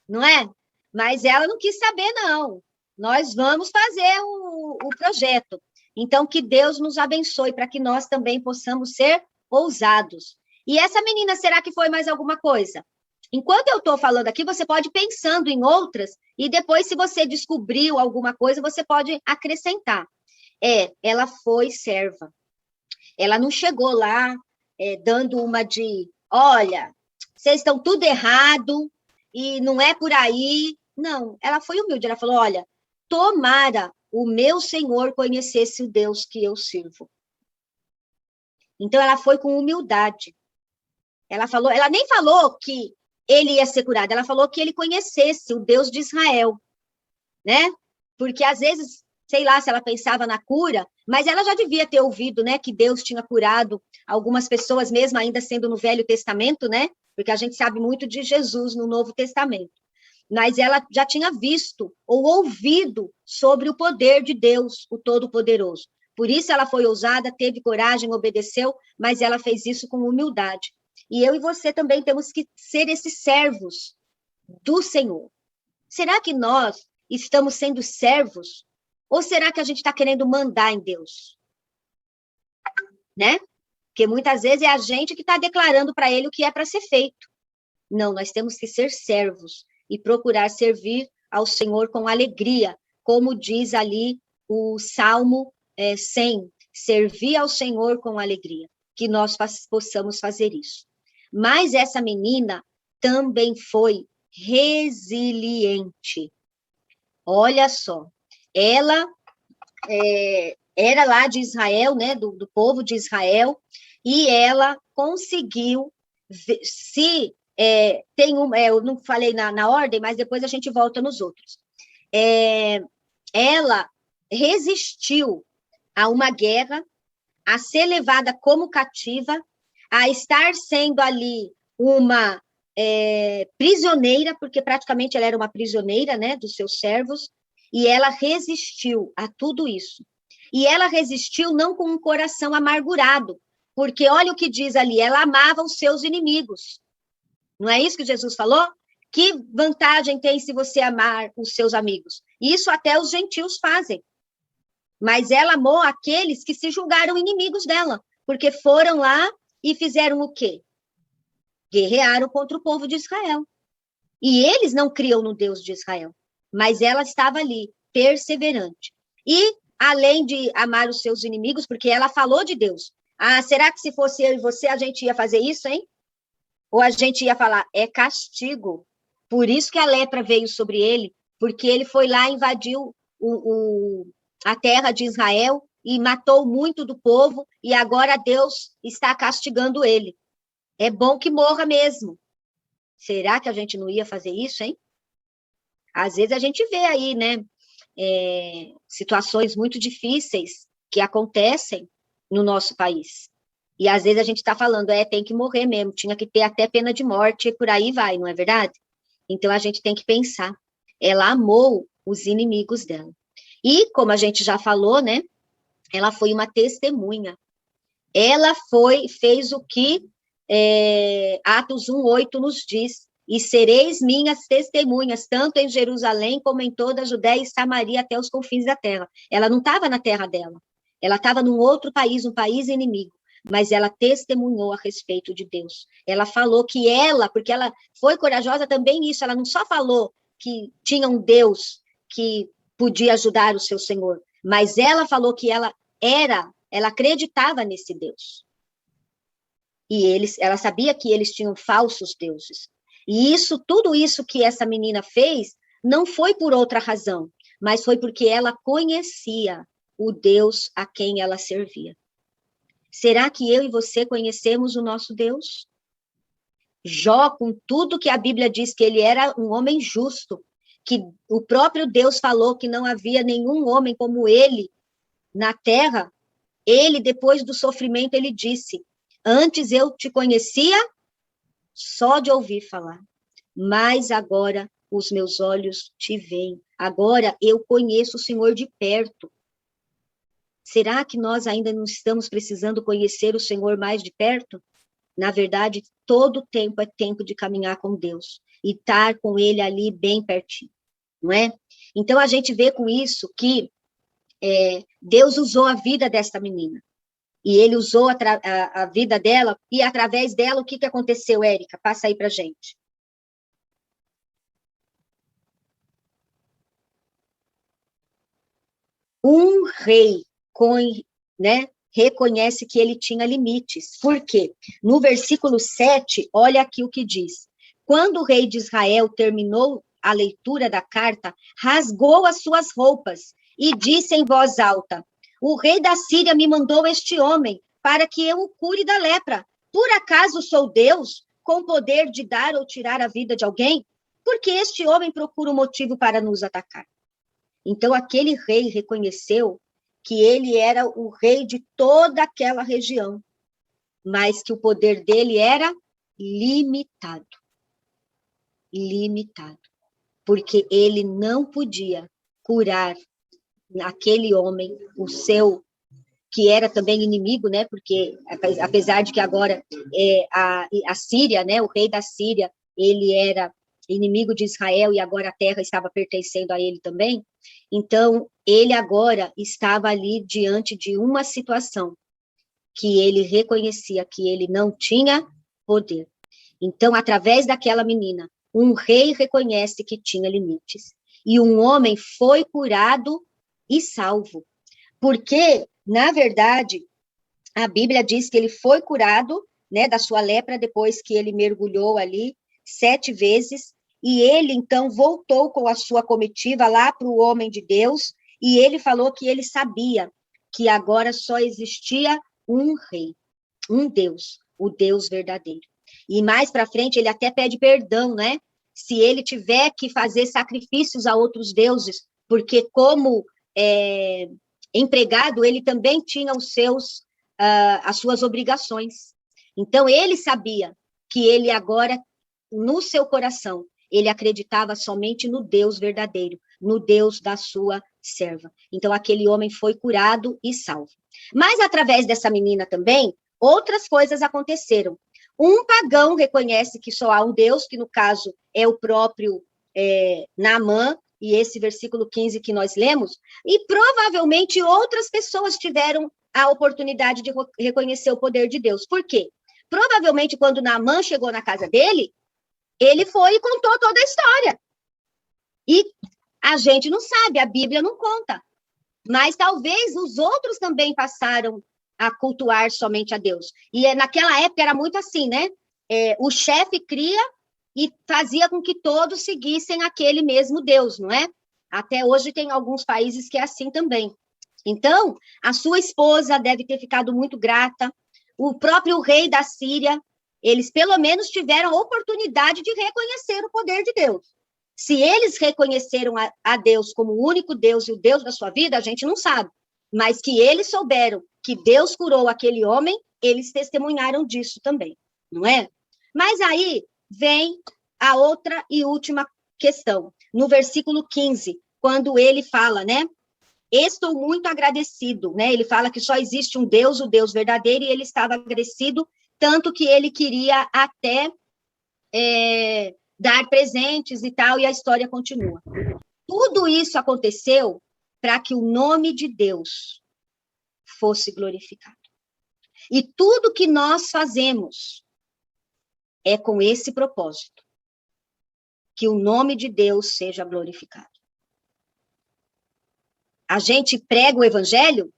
não é? Mas ela não quis saber, não. Nós vamos fazer o projeto. Então, que Deus nos abençoe para que nós também possamos ser ousados. E essa menina, será que foi mais alguma coisa? Enquanto eu estou falando aqui, você pode ir pensando em outras, e depois, se você descobriu alguma coisa, você pode acrescentar. Ela foi serva. Ela não chegou lá dando uma de, olha, vocês estão tudo errado, e não é por aí. Não, ela foi humilde. Ela falou, olha, tomara o meu Senhor conhecesse o Deus que eu sirvo. Então, ela foi com humildade. Ela nem falou que ele ia ser curado, ela falou que ele conhecesse o Deus de Israel, né? Porque, às vezes, sei lá se ela pensava na cura, mas ela já devia ter ouvido, né, que Deus tinha curado algumas pessoas, mesmo ainda sendo no Velho Testamento, né? Porque a gente sabe muito de Jesus no Novo Testamento. Mas ela já tinha visto ou ouvido sobre o poder de Deus, o Todo-Poderoso. Por isso ela foi ousada, teve coragem, obedeceu, mas ela fez isso com humildade. E eu e você também temos que ser esses servos do Senhor. Será que nós estamos sendo servos? Ou será que a gente está querendo mandar em Deus? Né? Porque muitas vezes é a gente que está declarando para ele o que é para ser feito. Não, nós temos que ser servos e procurar servir ao Senhor com alegria, como diz ali o Salmo 100, servir ao Senhor com alegria, que nós possamos fazer isso. Mas essa menina também foi resiliente. Olha só, ela era lá de Israel, né, do povo de Israel, e ela conseguiu eu não falei na ordem, mas depois a gente volta nos outros. Ela resistiu a uma guerra, a ser levada como cativa, a estar sendo ali uma prisioneira, porque praticamente ela era uma prisioneira, né, dos seus servos, e ela resistiu a tudo isso. E ela resistiu não com um coração amargurado, porque olha o que diz ali, ela amava os seus inimigos. Não é isso que Jesus falou? Que vantagem tem se você amar os seus amigos? Isso até os gentios fazem. Mas ela amou aqueles que se julgaram inimigos dela, porque foram lá e fizeram o quê? Guerrearam contra o povo de Israel. E eles não criam no Deus de Israel, mas ela estava ali, perseverante. E, além de amar os seus inimigos, porque ela falou de Deus. Ah, será que se fosse eu e você, a gente ia fazer isso, hein? Ou a gente ia falar, é castigo. Por isso que a lepra veio sobre ele, porque ele foi lá e invadiu a terra de Israel e matou muito do povo, e agora Deus está castigando ele. É bom que morra mesmo. Será que a gente não ia fazer isso, hein? Às vezes a gente vê aí, né, situações muito difíceis que acontecem no nosso país. E às vezes a gente está falando, tem que morrer mesmo, tinha que ter até pena de morte, e por aí vai, não é verdade? Então a gente tem que pensar. Ela amou os inimigos dela. E, como a gente já falou, né, ela foi uma testemunha. Ela fez o que Atos 1:8 nos diz, e sereis minhas testemunhas, tanto em Jerusalém como em toda a Judéia e Samaria até os confins da terra. Ela não estava na terra dela, ela estava num outro país, um país inimigo, mas ela testemunhou a respeito de Deus. Ela falou que porque ela foi corajosa também nisso, ela não só falou que tinha um Deus que podia ajudar o seu Senhor, mas ela falou que ela acreditava nesse Deus. E ela sabia que eles tinham falsos deuses. E tudo isso que essa menina fez, não foi por outra razão, mas foi porque ela conhecia o Deus a quem ela servia. Será que eu e você conhecemos o nosso Deus? Jó, com tudo que a Bíblia diz que ele era um homem justo, que o próprio Deus falou que não havia nenhum homem como ele na terra, ele, depois do sofrimento, ele disse, antes eu te conhecia só de ouvir falar, mas agora os meus olhos te veem. Agora eu conheço o Senhor de perto. Será que nós ainda não estamos precisando conhecer o Senhor mais de perto? Na verdade, todo tempo é tempo de caminhar com Deus e estar com Ele ali bem pertinho, não é? Então, a gente vê com isso que Deus usou a vida desta menina. E ele usou a vida dela, e através dela, o que aconteceu, Érica? Passa aí pra gente. Um rei, reconhece que ele tinha limites. Por quê? No versículo 7, olha aqui o que diz. Quando o rei de Israel terminou a leitura da carta, rasgou as suas roupas e disse em voz alta, o rei da Síria me mandou este homem para que eu o cure da lepra. Por acaso sou Deus, com poder de dar ou tirar a vida de alguém? Porque este homem procura um motivo para nos atacar. Então, aquele rei reconheceu que ele era o rei de toda aquela região, mas que o poder dele era limitado. Limitado. Porque ele não podia curar aquele homem, que era também inimigo, né? Porque apesar de que agora a Síria, né? O rei da Síria, ele era inimigo de Israel e agora a terra estava pertencendo a ele também. Então, ele agora estava ali diante de uma situação que ele reconhecia que ele não tinha poder. Então, através daquela menina, um rei reconhece que tinha limites. E um homem foi curado e salvo. Porque, na verdade, a Bíblia diz que ele foi curado, né, da sua lepra depois que ele mergulhou ali 7 vezes, e ele, então, voltou com a sua comitiva lá para o homem de Deus, e ele falou que ele sabia que agora só existia um rei, um Deus, o Deus verdadeiro. E mais para frente, ele até pede perdão, né? Se ele tiver que fazer sacrifícios a outros deuses, porque como empregado, ele também tinha as suas obrigações. Então, ele sabia que ele agora, no seu coração, ele acreditava somente no Deus verdadeiro, no Deus da sua serva. Então, aquele homem foi curado e salvo. Mas, através dessa menina também, outras coisas aconteceram. Um pagão reconhece que só há um Deus, que no caso é o próprio Naamã, e esse versículo 15 que nós lemos, e provavelmente outras pessoas tiveram a oportunidade de reconhecer o poder de Deus. Por quê? Provavelmente, quando Naamã chegou na casa dele, ele foi e contou toda a história. E a gente não sabe, a Bíblia não conta. Mas talvez os outros também passaram a cultuar somente a Deus. E naquela época era muito assim, né? O chefe cria e fazia com que todos seguissem aquele mesmo Deus, não é? Até hoje tem alguns países que é assim também. Então, a sua esposa deve ter ficado muito grata, o próprio rei da Síria, eles pelo menos tiveram a oportunidade de reconhecer o poder de Deus. Se eles reconheceram a Deus como o único Deus e o Deus da sua vida, a gente não sabe. Mas que eles souberam que Deus curou aquele homem, eles testemunharam disso também, não é? Mas aí vem a outra e última questão. No versículo 15, quando ele fala, né? Estou muito agradecido, né? Ele fala que só existe um Deus, o Deus verdadeiro, e ele estava agradecido, tanto que ele queria até dar presentes e tal, e a história continua. Tudo isso aconteceu para que o nome de Deus fosse glorificado. E tudo que nós fazemos é com esse propósito, que o nome de Deus seja glorificado. A gente prega o evangelho?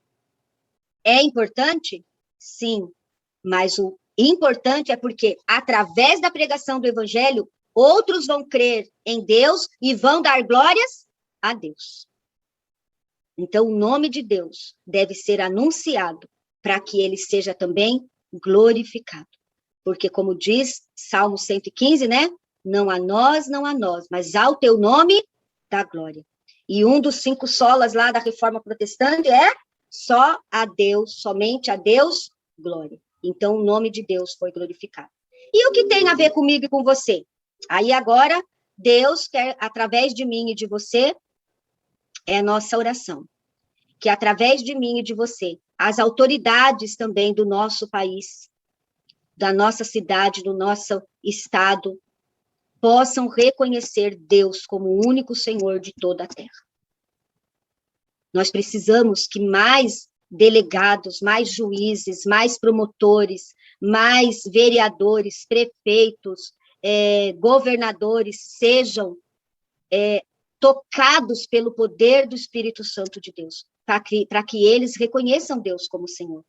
É importante? Sim, mas o importante é porque, através da pregação do evangelho, outros vão crer em Deus e vão dar glórias a Deus. Então, o nome de Deus deve ser anunciado para que ele seja também glorificado. Porque, como diz Salmo 115, né? Não a nós, mas ao teu nome dá glória. E um dos 5 solas lá da Reforma Protestante é só a Deus, somente a Deus, glória. Então, o nome de Deus foi glorificado. E o que tem a ver comigo e com você? Aí agora, Deus quer, através de mim e de você, é a nossa oração. Que através de mim e de você, as autoridades também do nosso país, da nossa cidade, do nosso estado, possam reconhecer Deus como o único Senhor de toda a terra. Nós precisamos que mais delegados, mais juízes, mais promotores, mais vereadores, prefeitos, governadores sejam tocados pelo poder do Espírito Santo de Deus, para que eles reconheçam Deus como Senhor,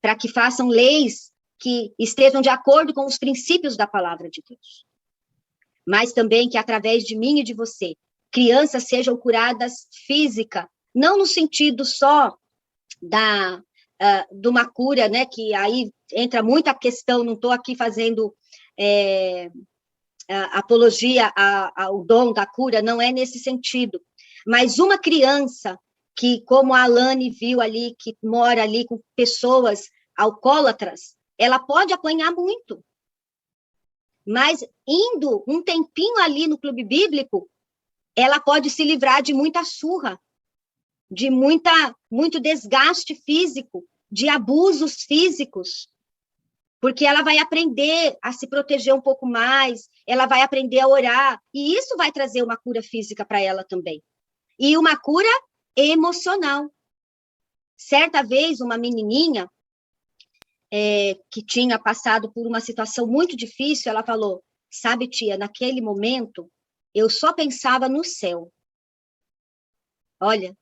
para que façam leis que estejam de acordo com os princípios da palavra de Deus. Mas também que através de mim e de você, crianças sejam curadas física, não no sentido só de uma cura, né, que aí entra muita questão, não estou aqui fazendo apologia ao dom da cura, não é nesse sentido, mas uma criança que, como a Alane viu ali, que mora ali com pessoas alcoólatras, ela pode apanhar muito, mas indo um tempinho ali no clube bíblico, ela pode se livrar de muita surra, de muito desgaste físico, de abusos físicos, porque ela vai aprender a se proteger um pouco mais, ela vai aprender a orar, e isso vai trazer uma cura física para ela também. E uma cura emocional. Certa vez, uma menininha que tinha passado por uma situação muito difícil, ela falou, sabe, tia, naquele momento, eu só pensava no céu. Olha,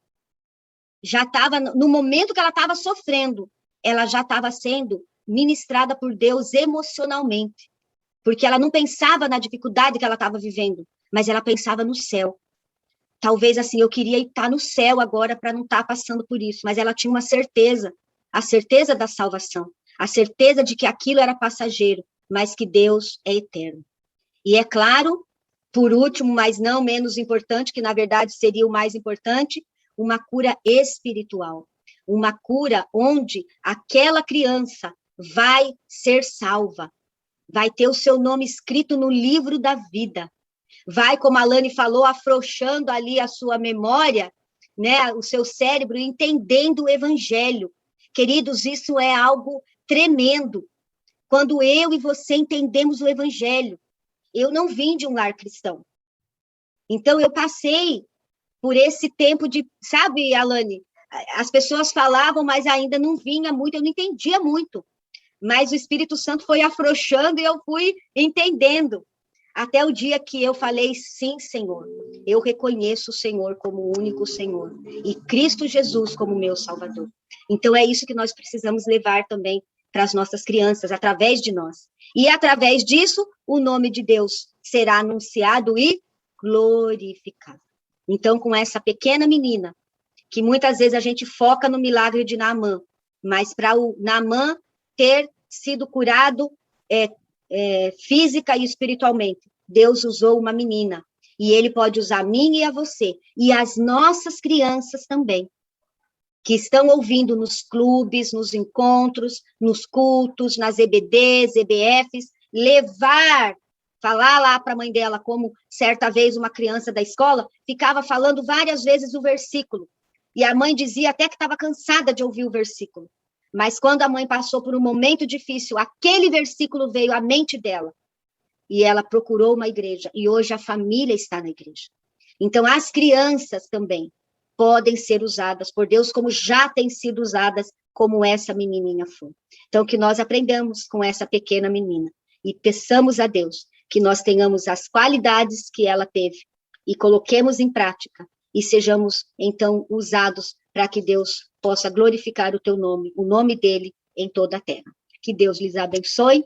já estava, no momento que ela estava sofrendo, ela já estava sendo ministrada por Deus emocionalmente, porque ela não pensava na dificuldade que ela estava vivendo, mas ela pensava no céu. Talvez assim, eu queria estar no céu agora para não estar passando por isso, mas ela tinha uma certeza, a certeza da salvação, a certeza de que aquilo era passageiro, mas que Deus é eterno. E é claro, por último, mas não menos importante, que na verdade seria o mais importante, uma cura espiritual, uma cura onde aquela criança vai ser salva, vai ter o seu nome escrito no livro da vida, vai, como a Alane falou, afrouxando ali a sua memória, né, o seu cérebro, entendendo o evangelho. Queridos, isso é algo tremendo. quando eu e você entendemos o evangelho. Eu não vim de um lar cristão. Então, eu passei por esse tempo de, sabe, Alane, as pessoas falavam, mas ainda não vinha muito, eu não entendia muito. Mas o Espírito Santo foi afrouxando e eu fui entendendo. Até o dia que eu falei, sim, Senhor, eu reconheço o Senhor como o único Senhor e Cristo Jesus como meu Salvador. Então, é isso que nós precisamos levar também para as nossas crianças, através de nós. E, através disso, o nome de Deus será anunciado e glorificado. Então, com essa pequena menina, que muitas vezes a gente foca no milagre de Naamã, mas para o Naamã ter sido curado física e espiritualmente, Deus usou uma menina, e Ele pode usar a mim e a você, e as nossas crianças também, que estão ouvindo nos clubes, nos encontros, nos cultos, nas EBDs, EBFs, falar lá para a mãe dela, como certa vez uma criança da escola ficava falando várias vezes o versículo, e a mãe dizia até que estava cansada de ouvir o versículo, mas quando a mãe passou por um momento difícil, aquele versículo veio à mente dela, e ela procurou uma igreja, e hoje a família está na igreja. Então, as crianças também podem ser usadas por Deus, como já têm sido usadas, como essa menininha foi. Então, que nós aprendamos com essa pequena menina, e peçamos a Deus que nós tenhamos as qualidades que ela teve, e coloquemos em prática, e sejamos, então, usados para que Deus possa glorificar o teu nome, o nome dele em toda a terra. Que Deus lhes abençoe,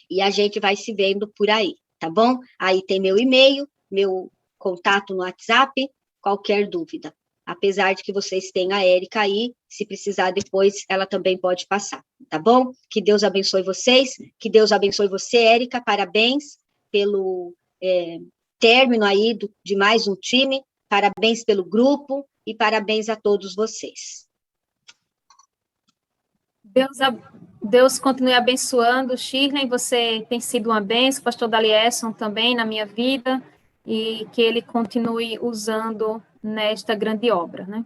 e a gente vai se vendo por aí, tá bom? Aí tem meu e-mail, meu contato no WhatsApp, qualquer dúvida. Apesar de que vocês têm a Érica aí, se precisar depois, ela também pode passar, tá bom? Que Deus abençoe vocês, que Deus abençoe você, Érica, parabéns pelo término aí de mais um time, parabéns pelo grupo e parabéns a todos vocês. Deus continue abençoando. Shirley, você tem sido uma bênção, pastor Dalierson também na minha vida, e que ele continue usando nesta grande obra, né?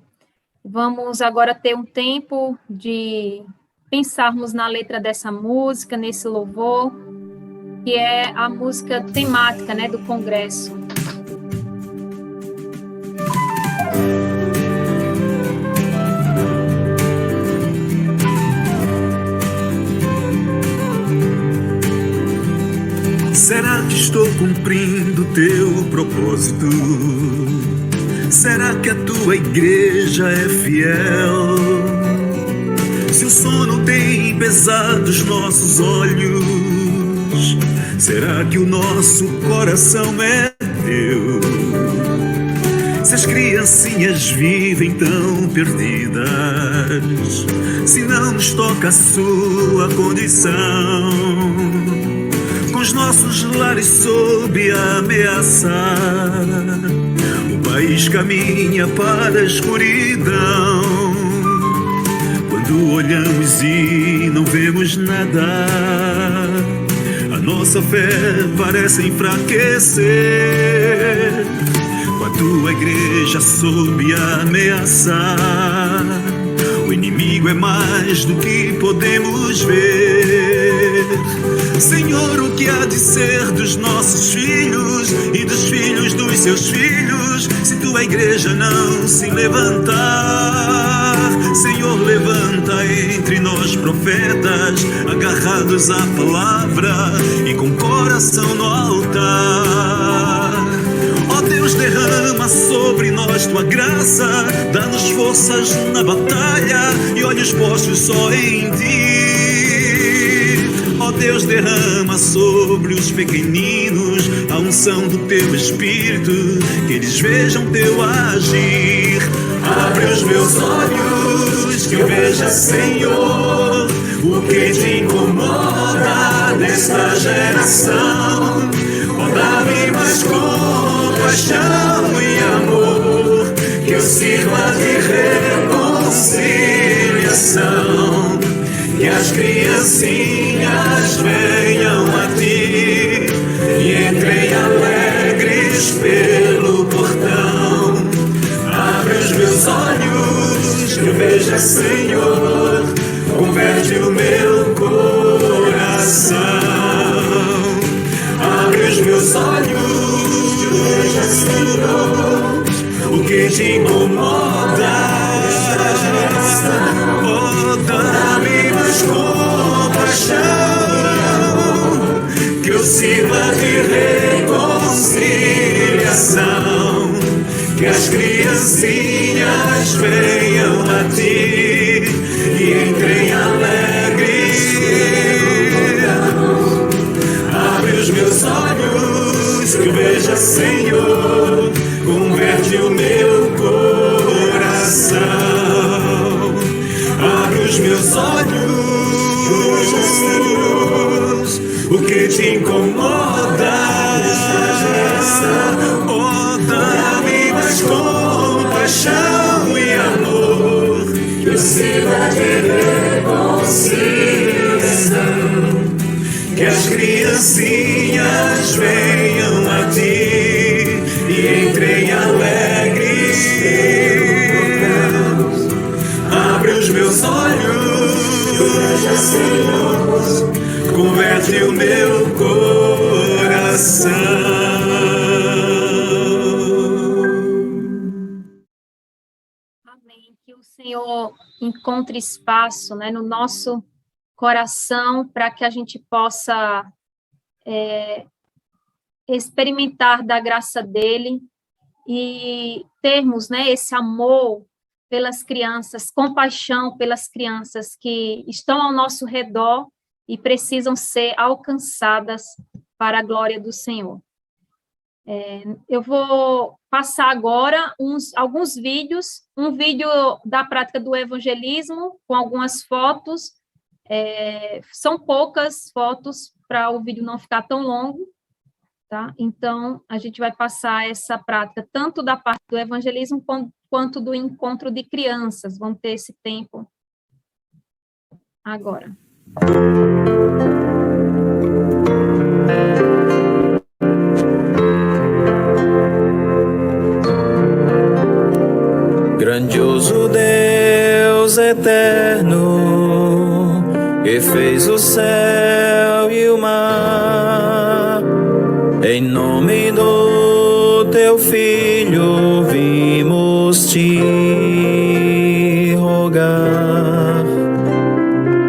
Vamos agora ter um tempo de pensarmos na letra dessa música, nesse louvor, que é a música temática, né, do congresso. Será que estou cumprindo teu propósito? Será que a tua igreja é fiel? Se o sono tem pesado os nossos olhos, será que o nosso coração é teu? Se as criancinhas vivem tão perdidas, se não nos toca a sua condição, com os nossos lares sob ameaça, o país caminha para a escuridão. Quando olhamos e não vemos nada, a nossa fé parece enfraquecer. Com a tua igreja sob ameaça, o inimigo é mais do que podemos ver. Senhor, o que há de ser dos nossos filhos e dos filhos dos seus filhos, se tua igreja não se levantar? Senhor, levanta entre nós profetas, agarrados à palavra e com coração no altar. Ó Deus, derrama sobre nós tua graça, dá-nos forças na batalha e olhos postos só em ti. Ó Deus, derrama sobre os pequeninos a unção do teu Espírito, que eles vejam teu agir. Abre os meus olhos, que eu veja, Senhor, o que te incomoda nesta geração. Ó, dá-me mais compaixão e amor, que eu sirva de reconciliação. Que as criancinhas venham a ti e entrem alegres pelo portão. Abre os meus olhos, que eu veja, Senhor, converte o meu coração. coração. Abre os meus olhos, veja, Senhor, o que te incomoda. Oh, dá-me mais compaixão, que eu sirva de reconciliação, que as criancinhas venham a ti e entrem alegres. Abre os meus olhos, que eu veja, Senhor, converte o meu coração. Abre os meus olhos, o que te incomoda. Oh, dá-me mais compaixão e amor, que eu sirva de reconciliação, que as criancinhas venham a ti e entrem alegres. Abre os meus olhos, veja, Senhor, converte o meu coração. Amém. Que o Senhor encontre espaço, né, no nosso coração para que a gente possa experimentar da graça dele e termos, né, esse amor pelas crianças, compaixão pelas crianças que estão ao nosso redor e precisam ser alcançadas para a glória do Senhor. Eu vou passar agora alguns vídeos, um vídeo da prática do evangelismo, com algumas fotos, são poucas fotos para o vídeo não ficar tão longo, tá? Então, a gente vai passar essa prática tanto da parte do evangelismo quanto do encontro de crianças, vamos ter esse tempo agora. Grandioso Deus eterno, que fez o céu e o mar, em nome do teu Filho vimos te rogar.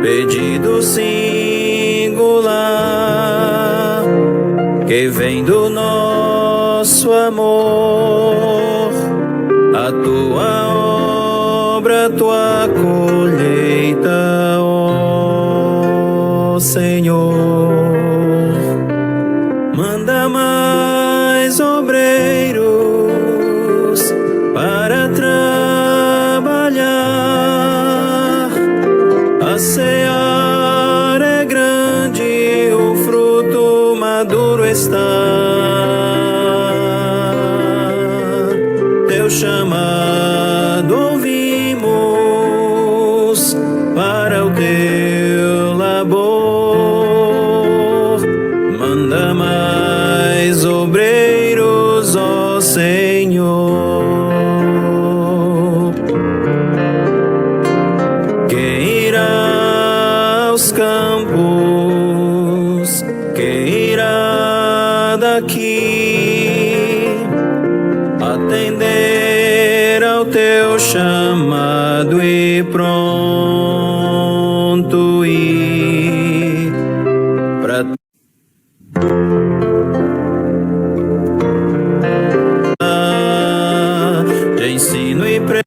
Pedido singular que vem do nosso amor, a tua obra, tua colheita, ó Senhor. Manda mais obreiros para trabalhar. A seara é grande, o fruto maduro está. Teu chamado ouvimos para o teu labor. Manda mais obreiros, ó Senhor. Quem irá aos campos, quem irá daqui atender ao teu chamado e pronto ir pra de ensino e Então,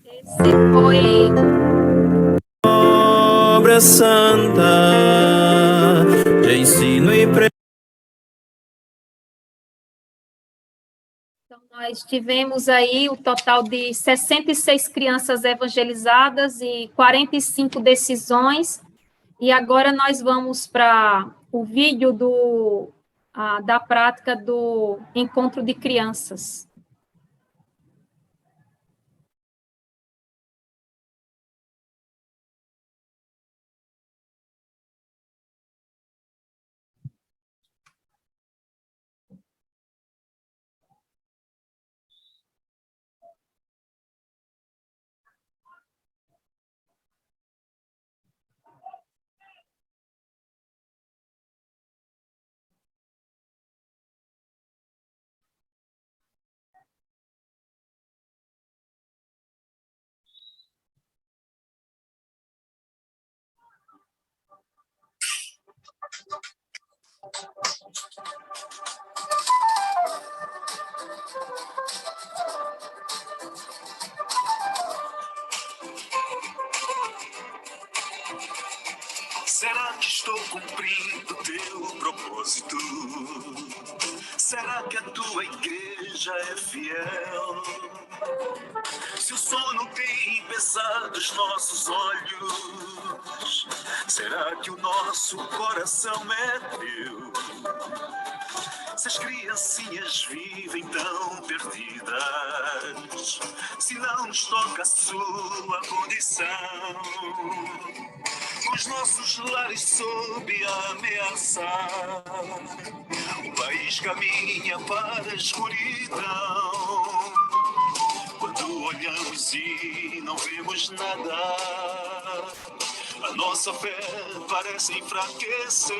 esse foi obra santa, de ensino e Então, nós tivemos aí o total de 66 crianças evangelizadas e 45 decisões, e agora nós vamos para o vídeo da prática do encontro de crianças. que estou cumprindo teu propósito? Será que a tua igreja é fiel? Se o sono tem pesado os nossos olhos, será que o nosso coração é teu? Se as criancinhas vivem tão perdidas, se não nos toca a sua condição, os nossos lares sob ameaça, o país caminha para a escuridão. Quando olhamos e não vemos nada, a nossa fé parece enfraquecer.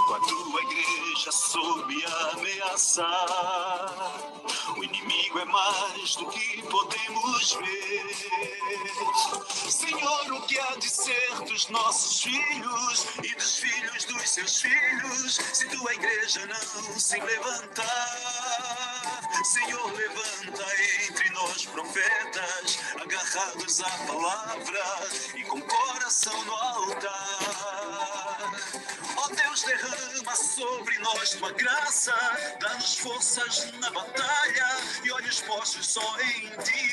Com a tua igreja sob ameaça, o inimigo é mais do que podemos ver. Senhor, o que há de ser dos nossos filhos e dos filhos dos seus filhos, se tua igreja não se levantar? Senhor, levanta entre nós profetas, agarrados à palavra e com coração no altar. Ó Deus, derrama sobre nós tua graça, dá-nos forças na batalha e olhos postos só em ti.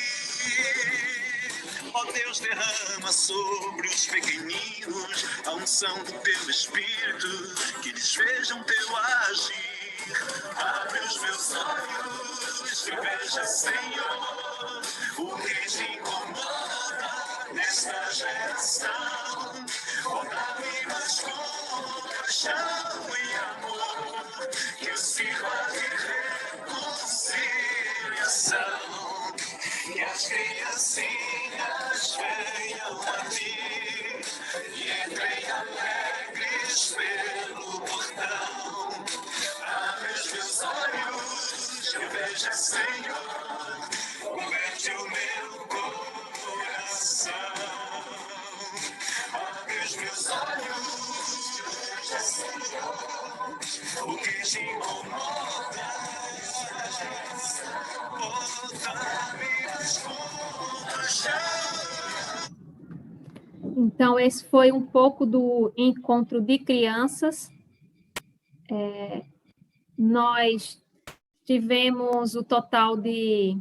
Ó Deus, derrama sobre os pequeninos a unção do teu Espírito, que eles vejam teu agir. Abre os meus olhos e veja, Senhor, o que te incomoda nesta geração. Ó, dá-me mais compaixão e amor, que eu sirva de reconciliação. Que as criancinhas venham a ti e entrem alegres pelo portão. Abre os meus olhos, eu vejo, Senhor, converte o meu coração. Abre os meus olhos, eu vejo, Senhor, o que te incomoda. Então, esse foi um pouco do encontro de crianças. Nós tivemos o total de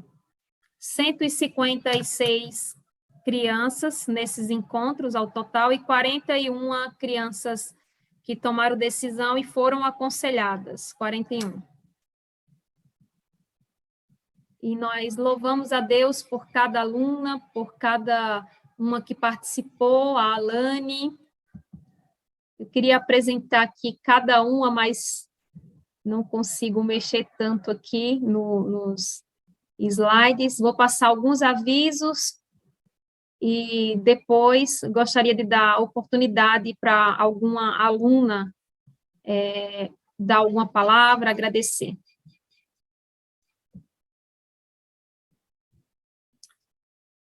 156 crianças nesses encontros ao total e 41 crianças que tomaram decisão e foram aconselhadas, 41. E nós louvamos a Deus por cada aluna, por cada uma que participou, a Alane. Eu queria apresentar aqui cada uma, mas não consigo mexer tanto aqui nos slides. Vou passar alguns avisos e depois gostaria de dar oportunidade para alguma aluna dar alguma palavra, agradecer.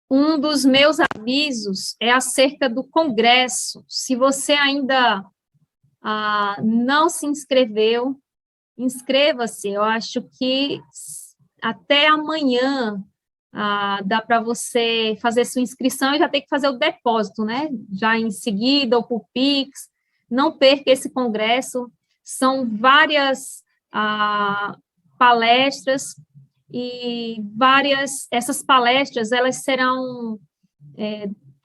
Um dos meus avisos é acerca do congresso. Se você ainda não se inscreveu, inscreva-se. Eu acho que até amanhã dá para você fazer sua inscrição e já tem que fazer o depósito, né? Já em seguida, ou por Pix. Não perca esse congresso. São várias palestras e essas palestras, elas serão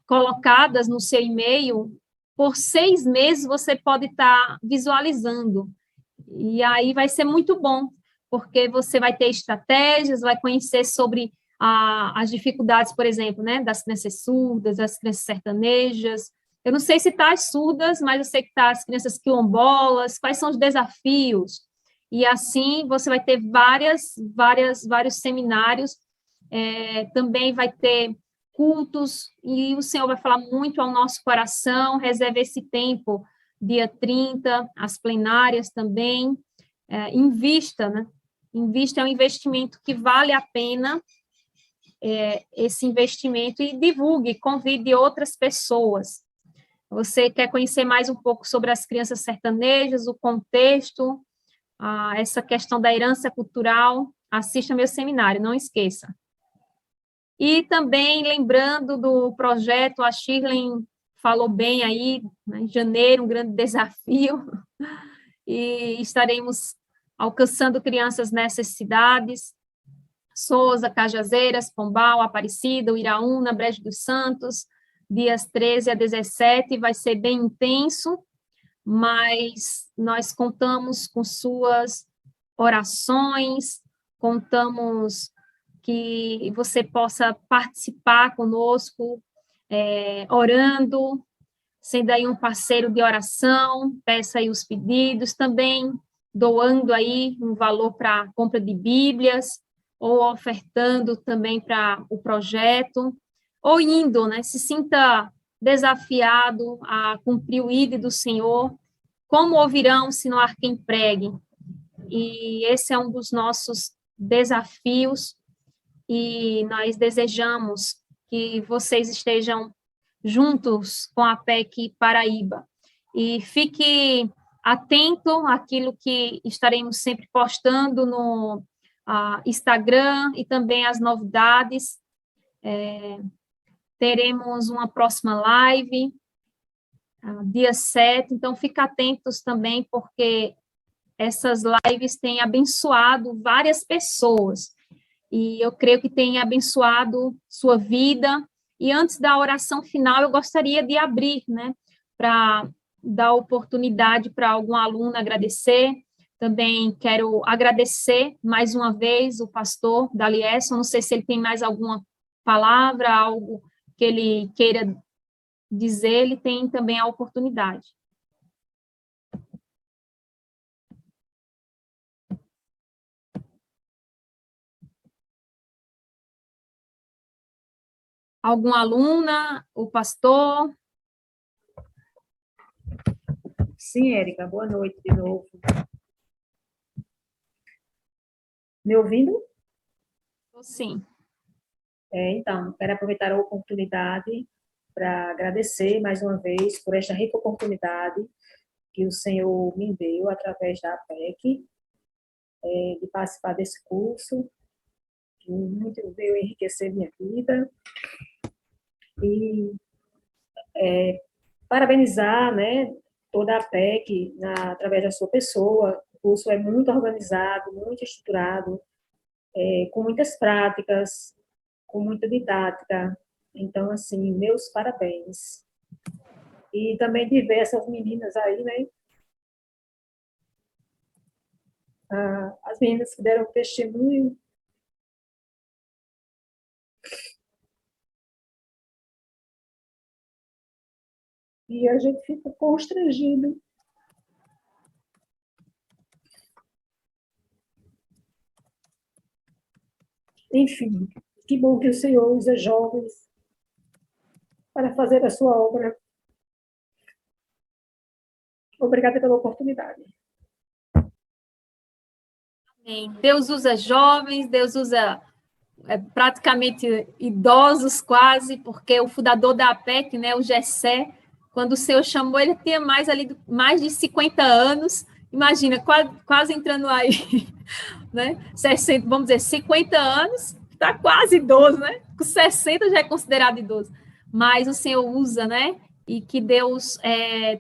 colocadas no seu e-mail. Por 6 meses você pode estar visualizando, e aí vai ser muito bom, porque você vai ter estratégias, vai conhecer sobre as dificuldades, por exemplo, né, das crianças surdas, das crianças sertanejas. Eu não sei se está as surdas, mas eu sei que está as crianças quilombolas, quais são os desafios. E assim você vai ter vários seminários, também vai ter cultos, e o Senhor vai falar muito ao nosso coração. Reserve esse tempo, dia 30, as plenárias também. Invista, né? Invista, é um investimento que vale a pena, esse investimento, e divulgue, convide outras pessoas. Você quer conhecer mais um pouco sobre as crianças sertanejas, o contexto, essa questão da herança cultural, assista meu seminário, não esqueça. E também lembrando do projeto, a Shirley falou bem aí, né, em janeiro, um grande desafio, e estaremos alcançando crianças nessas cidades, Souza, Cajazeiras, Pombal, Aparecida, Uiraúna, Brejo dos Santos, dias 13 a 17, vai ser bem intenso, mas nós contamos com suas orações, contamos que você possa participar conosco, orando, sendo aí um parceiro de oração, peça aí os pedidos, também doando aí um valor para a compra de Bíblias, ou ofertando também para o projeto, ou indo, né, se sinta desafiado a cumprir o ID do Senhor, como ouvirão se não há quem pregue? E esse é um dos nossos desafios, e nós desejamos que vocês estejam juntos com a PEC Paraíba. E fique atento àquilo que estaremos sempre postando no Instagram e também as novidades. Teremos uma próxima live, dia 7, então fique atentos também, porque essas lives têm abençoado várias pessoas, e eu creio que tem abençoado sua vida. E antes da oração final, eu gostaria de abrir, né, para dar oportunidade para algum aluno agradecer. Também quero agradecer mais uma vez o pastor Dalieson, não sei se ele tem mais alguma palavra, algo que ele queira dizer, ele tem também a oportunidade. Alguma aluna, o pastor? Sim, Érica, boa noite de novo. Me ouvindo? Sim. Então, quero aproveitar a oportunidade para agradecer mais uma vez por esta rica oportunidade que o Senhor me deu através da APEC, de participar desse curso, que muito veio enriquecer minha vida. E parabenizar, né, toda a APEC através da sua pessoa. O curso é muito organizado, muito estruturado, com muitas práticas, com muita didática. Então, assim, meus parabéns. E também de ver essas meninas aí, né? As meninas que deram testemunho. E a gente fica constrangido. Enfim, que bom que o Senhor usa jovens para fazer a sua obra. Obrigada pela oportunidade. Amém. Deus usa jovens, Deus usa praticamente idosos quase, porque o fundador da APEC, né, o Gessé, quando o Senhor chamou, ele tinha mais de 50 anos, imagina, quase entrando aí, né, 60, vamos dizer, 50 anos, está quase idoso, né, com 60 já é considerado idoso, mas o Senhor usa, né, e que Deus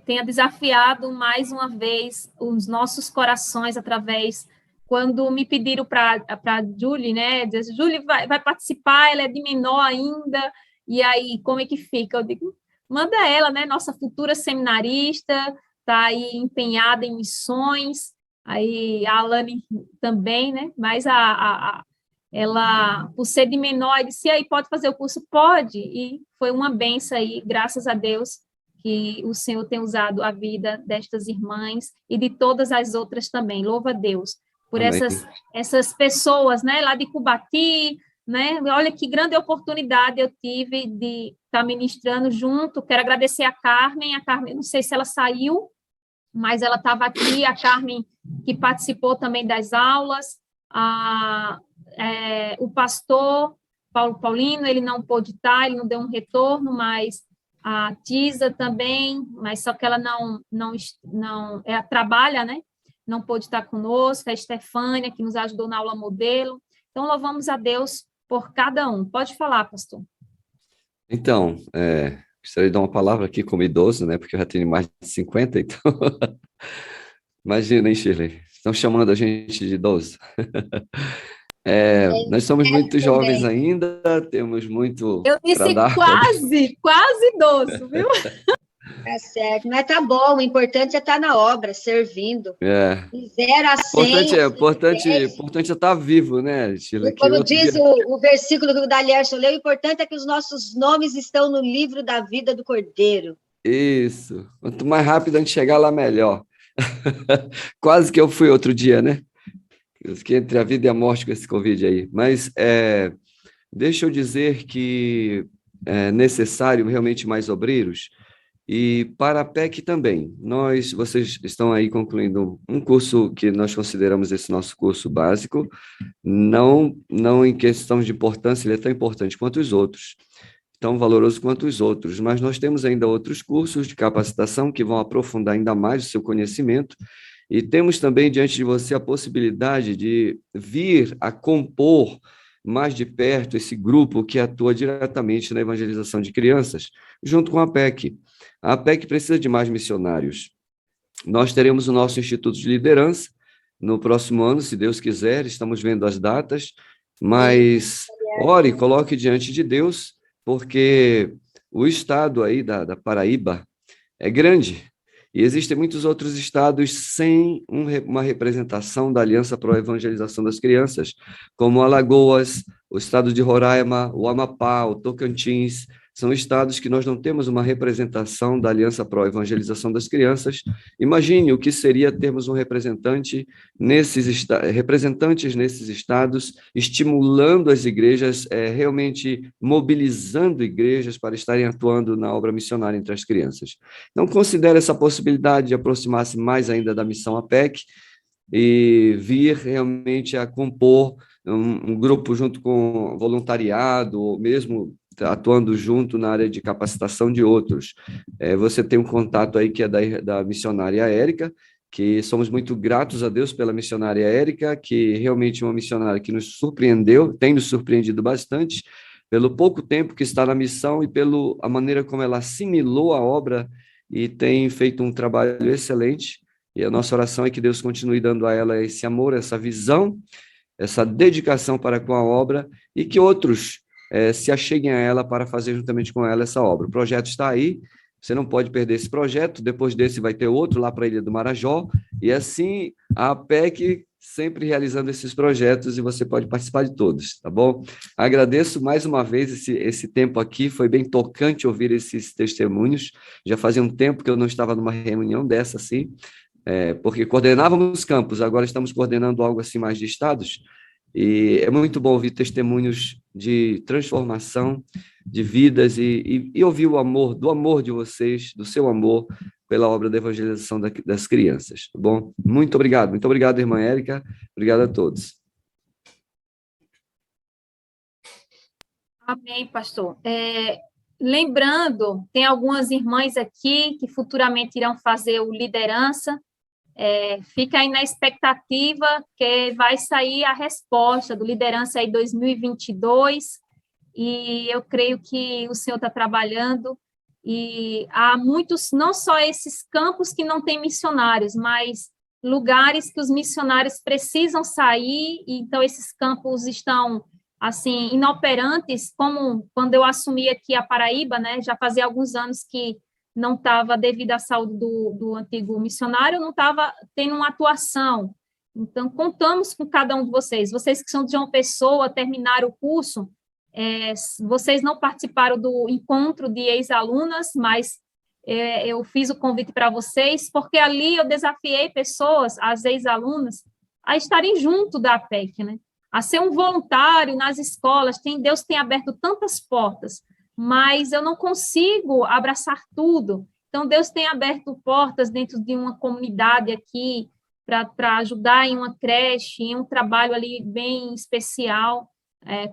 tenha desafiado mais uma vez os nossos corações através. Quando me pediram para a Julie, né, dizer, Julie vai participar, ela é de menor ainda, e aí como é que fica? Eu digo, manda ela, né, nossa futura seminarista, está aí empenhada em missões, aí a Alane também, né, mas ela, por ser de menor, disse, e aí, pode fazer o curso? Pode, e foi uma benção aí, graças a Deus, que o Senhor tem usado a vida destas irmãs e de todas as outras também, louva a Deus por essas pessoas, né, lá de Cubati, né, olha que grande oportunidade eu tive de estar ministrando junto. Quero agradecer a Carmen, não sei se ela saiu, mas ela estava aqui, a Carmen, que participou também das aulas, o pastor Paulo Paulino, ele não pôde estar, ele não deu um retorno, mas a Tisa também, mas só que ela não trabalha, né, não pôde estar conosco, a Estefânia, que nos ajudou na aula modelo. Então, louvamos a Deus por cada um. Pode falar, pastor. Então, gostaria de dar uma palavra aqui como idoso, né? Porque eu já tenho mais de 50, então... Imagina, hein, Shirley? Estão chamando a gente de idoso. Nós somos muito jovens ainda, temos muito Eu para disse dar. quase idoso, viu? Tá certo, mas tá bom, o importante é estar na obra, servindo. De 0 a 100. Importante é estar vivo, né, Sheila? E como diz o versículo que o Dalierson leu, o importante é que os nossos nomes estão no livro da vida do Cordeiro. Isso. Quanto mais rápido a gente chegar lá, melhor. Quase que eu fui outro dia, né? Eu fiquei entre a vida e a morte com esse Covid aí. Mas deixa eu dizer que é necessário realmente mais obreiros. E para a PEC também, vocês estão aí concluindo um curso que nós consideramos esse nosso curso básico, não em questão de importância, ele é tão importante quanto os outros, tão valoroso quanto os outros, mas nós temos ainda outros cursos de capacitação que vão aprofundar ainda mais o seu conhecimento, e temos também diante de você a possibilidade de vir a compor mais de perto esse grupo que atua diretamente na evangelização de crianças, junto com a PEC. A PEC precisa de mais missionários. Nós teremos o nosso Instituto de Liderança no próximo ano, se Deus quiser, estamos vendo as datas, mas ore, coloque diante de Deus, porque o estado aí da Paraíba é grande, e existem muitos outros estados sem uma representação da Aliança para a Evangelização das Crianças, como Alagoas, o estado de Roraima, o Amapá, o Tocantins. São estados que nós não temos uma representação da Aliança Pro Evangelização das Crianças. Imagine o que seria termos um representantes nesses estados, estimulando as igrejas, realmente mobilizando igrejas para estarem atuando na obra missionária entre as crianças. Então, considere essa possibilidade de aproximar-se mais ainda da missão APEC e vir realmente a compor um grupo junto com voluntariado, ou mesmo atuando junto na área de capacitação de outros. Você tem um contato aí que é da missionária Érica, que somos muito gratos a Deus pela missionária Érica, que realmente é uma missionária que nos surpreendeu, tem nos surpreendido bastante, pelo pouco tempo que está na missão e pela maneira como ela assimilou a obra e tem feito um trabalho excelente. E a nossa oração é que Deus continue dando a ela esse amor, essa visão, essa dedicação para com a obra, e que outros se acheguem a ela para fazer juntamente com ela essa obra. O projeto está aí, você não pode perder esse projeto, depois desse vai ter outro lá para a Ilha do Marajó, e assim a APEC sempre realizando esses projetos, e você pode participar de todos, tá bom? Agradeço mais uma vez esse tempo aqui, foi bem tocante ouvir esses testemunhos, já fazia um tempo que eu não estava numa reunião dessa assim, porque coordenávamos campos, agora estamos coordenando algo assim mais de estados, e é muito bom ouvir testemunhos de transformação de vidas e ouvir o amor, do amor de vocês, do seu amor pela obra da evangelização das crianças, tá bom? Muito obrigado, irmã Érica, obrigado a todos. Amém, pastor. Lembrando, tem algumas irmãs aqui que futuramente irão fazer o liderança. Fica aí na expectativa que vai sair a resposta do Liderança aí 2022, e eu creio que o Senhor está trabalhando, e há muitos, não só esses campos que não têm missionários, mas lugares que os missionários precisam sair, e então esses campos estão, assim, inoperantes, como quando eu assumi aqui a Paraíba, né, já fazia alguns anos que não estava, devido à saúde do antigo missionário, não estava tendo uma atuação. Então, contamos com cada um de vocês. Vocês que são de João Pessoa, terminaram o curso, vocês não participaram do encontro de ex-alunas, mas eu fiz o convite para vocês, porque ali eu desafiei pessoas, as ex-alunas, a estarem junto da APEC, né? A ser um voluntário nas escolas. Deus tem aberto tantas portas, mas eu não consigo abraçar tudo. Então, Deus tem aberto portas dentro de uma comunidade aqui para ajudar em uma creche, em um trabalho ali bem especial,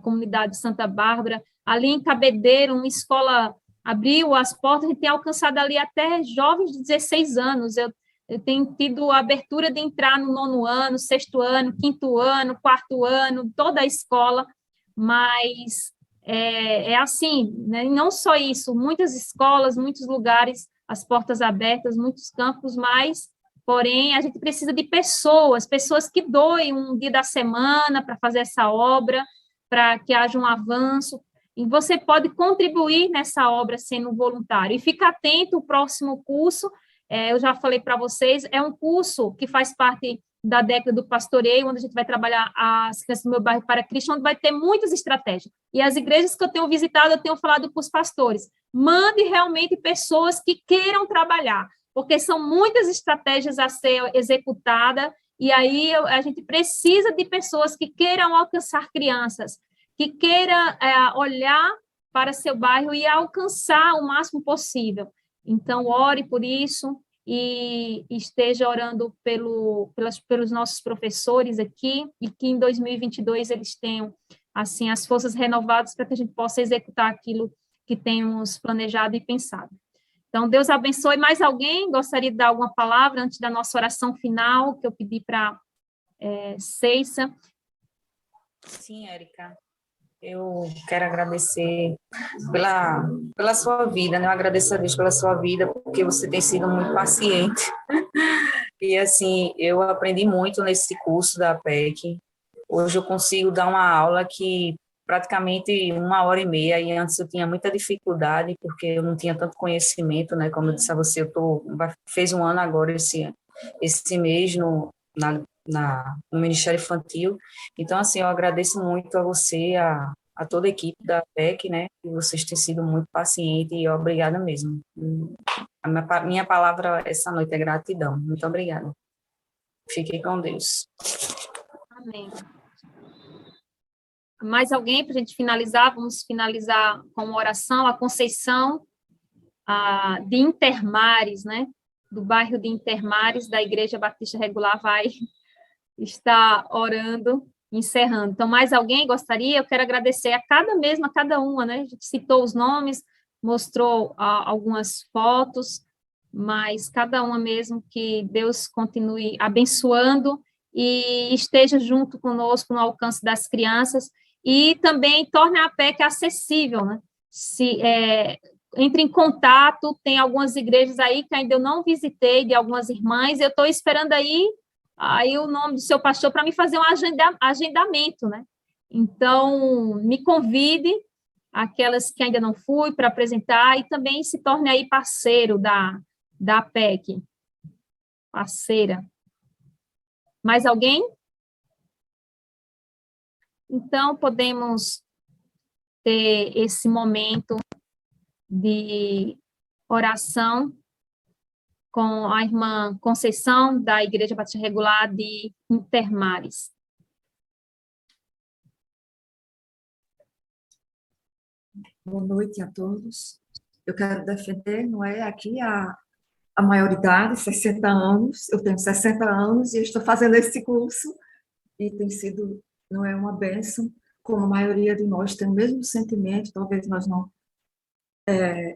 comunidade Santa Bárbara. Ali em Cabedelo, uma escola abriu as portas e tem alcançado ali até jovens de 16 anos. Eu tenho tido a abertura de entrar no 9º ano, 6º ano, 5º ano, 4º ano, toda a escola, mas é assim, né? E não só isso, muitas escolas, muitos lugares, as portas abertas, muitos campos, mas, porém, a gente precisa de pessoas que doem um dia da semana para fazer essa obra, para que haja um avanço, e você pode contribuir nessa obra sendo um voluntário. E fica atento, o próximo curso, eu já falei para vocês, é um curso que faz parte da década do pastoreio, onde a gente vai trabalhar as crianças do meu bairro para Cristo, onde vai ter muitas estratégias. E as igrejas que eu tenho visitado, eu tenho falado para os pastores, mande realmente pessoas que queiram trabalhar, porque são muitas estratégias a ser executada, e aí a gente precisa de pessoas que queiram alcançar crianças, que queiram olhar para seu bairro e alcançar o máximo possível. Então, ore por isso, e esteja orando pelos nossos professores aqui, e que em 2022 eles tenham, assim, as forças renovadas para que a gente possa executar aquilo que temos planejado e pensado. Então, Deus abençoe. Mais alguém gostaria de dar alguma palavra antes da nossa oração final, que eu pedi para Ceissa? Sim, Érica. Eu quero agradecer pela sua vida, né? Eu agradeço a Deus pela sua vida, porque você tem sido muito paciente. E, assim, eu aprendi muito nesse curso da APEC. Hoje eu consigo dar uma aula que praticamente 1h30, e antes eu tinha muita dificuldade, porque eu não tinha tanto conhecimento, né? Como eu disse a você, fez 1 ano agora esse mês no Ministério Infantil. Então, assim, eu agradeço muito a você, a toda a equipe da PEC, né? E vocês têm sido muito pacientes, e obrigada mesmo. A minha palavra essa noite é gratidão. Muito obrigada. Fiquem com Deus. Amém. Mais alguém para a gente finalizar? Vamos finalizar com uma oração. A Conceição de Intermares, né? Do bairro de Intermares, da Igreja Batista Regular, vai estar orando, encerrando. Então, mais alguém gostaria? Eu quero agradecer a cada uma, né? A gente citou os nomes, mostrou algumas fotos, mas cada uma mesmo, que Deus continue abençoando e esteja junto conosco no alcance das crianças, e também torne a PEC acessível, né? Entre em contato, tem algumas igrejas aí que ainda eu não visitei, de algumas irmãs, eu estou esperando aí o nome do seu pastor para me fazer um agendamento, né? Então, me convide, aquelas que ainda não fui, para apresentar, e também se torne aí parceiro da PEC, parceira. Mais alguém? Então, podemos ter esse momento de oração com a irmã Conceição, da Igreja Batista Regular de Intermares. Boa noite a todos. Eu quero defender, não é, aqui a maioridade, 60 anos. Eu tenho 60 anos e estou fazendo esse curso, e tem sido, não é, uma bênção. Como a maioria de nós tem o mesmo sentimento, talvez nós não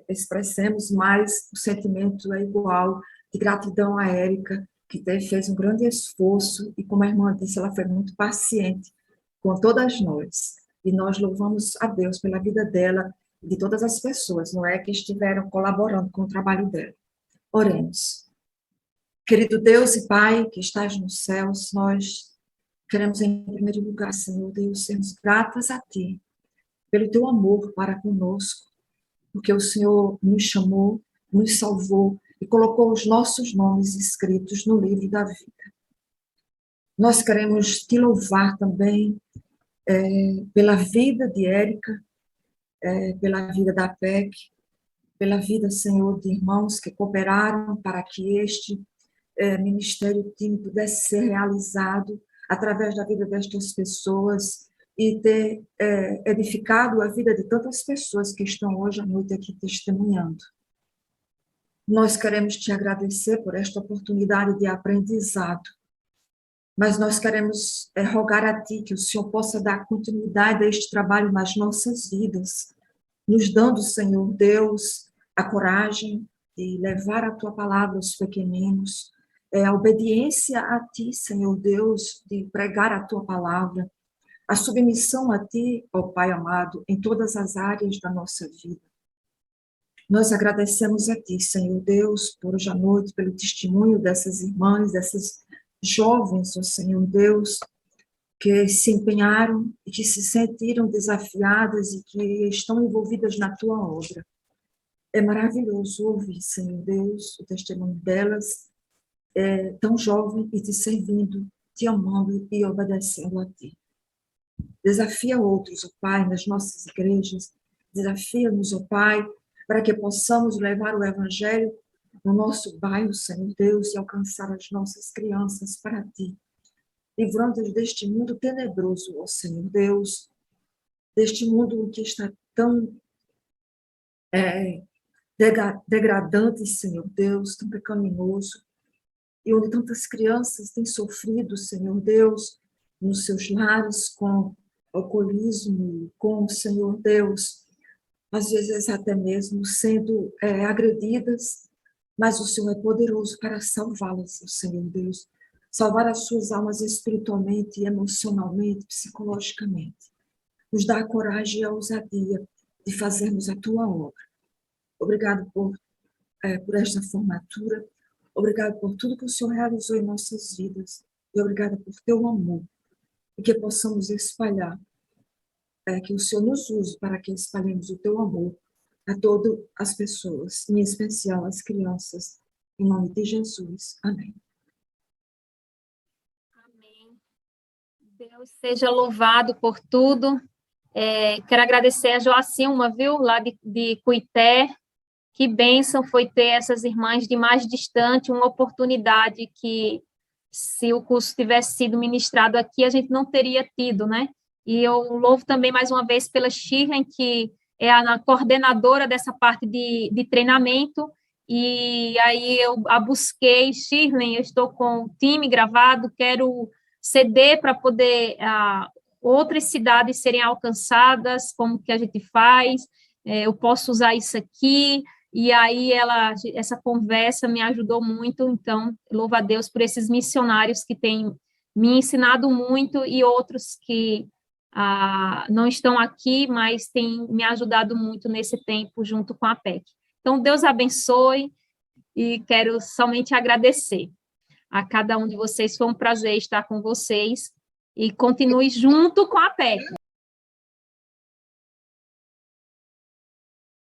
expressemos, mas o sentimento é igual, de gratidão à Érica, que fez um grande esforço, e como a irmã disse, ela foi muito paciente com todas nós, e nós louvamos a Deus pela vida dela e de todas as pessoas, não é, que estiveram colaborando com o trabalho dela. Oremos. Querido Deus e Pai, que estás nos céus, nós queremos, em primeiro lugar, Senhor Deus, sermos gratas a Ti, pelo Teu amor para conosco, porque o Senhor nos chamou, nos salvou e colocou os nossos nomes escritos no livro da vida. Nós queremos Te louvar também pela vida de Érica, pela vida da PEC, pela vida, Senhor, de irmãos que cooperaram para que este ministério TIM pudesse ser realizado através da vida destas pessoas, e ter edificado a vida de tantas pessoas que estão hoje à noite aqui testemunhando. Nós queremos Te agradecer por esta oportunidade de aprendizado, mas nós queremos rogar a Ti que o Senhor possa dar continuidade a este trabalho nas nossas vidas, nos dando, Senhor Deus, a coragem de levar a Tua palavra aos pequeninos, a obediência a Ti, Senhor Deus, de pregar a Tua palavra, a submissão a Ti, ó Pai amado, em todas as áreas da nossa vida. Nós agradecemos a Ti, Senhor Deus, por hoje à noite, pelo testemunho dessas irmãs, dessas jovens, ó Senhor Deus, que se empenharam e que se sentiram desafiadas e que estão envolvidas na Tua obra. É maravilhoso ouvir, Senhor Deus, o testemunho delas, tão jovem e te servindo, te amando e obedecendo a Ti. Desafia outros, ó Pai, nas nossas igrejas, desafia-nos, ó Pai, para que possamos levar o Evangelho no nosso bairro, Senhor Deus, e alcançar as nossas crianças para Ti. Livrando-nos deste mundo tenebroso, ó Senhor Deus, deste mundo que está tão degradante, Senhor Deus, tão pecaminoso, e onde tantas crianças têm sofrido, Senhor Deus, nos seus lares com alcoolismo, com, Senhor Deus, às vezes até mesmo sendo agredidas, mas o Senhor é poderoso para salvá-las, Senhor Deus, salvar as suas almas espiritualmente, emocionalmente, psicologicamente. Nos dá a coragem e a ousadia de fazermos a Tua obra. Obrigado por esta formatura, obrigado por tudo que o Senhor realizou em nossas vidas, e obrigada por Teu amor, e que possamos espalhar, que o Senhor nos use para que espalhemos o Teu amor a todas as pessoas, em especial as crianças, em nome de Jesus. Amém. Amém. Deus seja louvado por tudo. Quero agradecer a Joacilma, viu, lá de Cuité. Que bênção foi ter essas irmãs de mais distante, uma oportunidade que, se o curso tivesse sido ministrado aqui, a gente não teria tido, né? E eu louvo também, mais uma vez, pela Shirley, que é a coordenadora dessa parte de treinamento, e aí eu a busquei. Shirley, eu estou com o time gravado, quero ceder para poder outras cidades serem alcançadas, como que a gente faz, eu posso usar isso aqui. E aí essa conversa me ajudou muito, então louvo a Deus por esses missionários que têm me ensinado muito e outros que não estão aqui, mas têm me ajudado muito nesse tempo junto com a PEC. Então, Deus abençoe e quero somente agradecer a cada um de vocês, foi um prazer estar com vocês e continue junto com a PEC.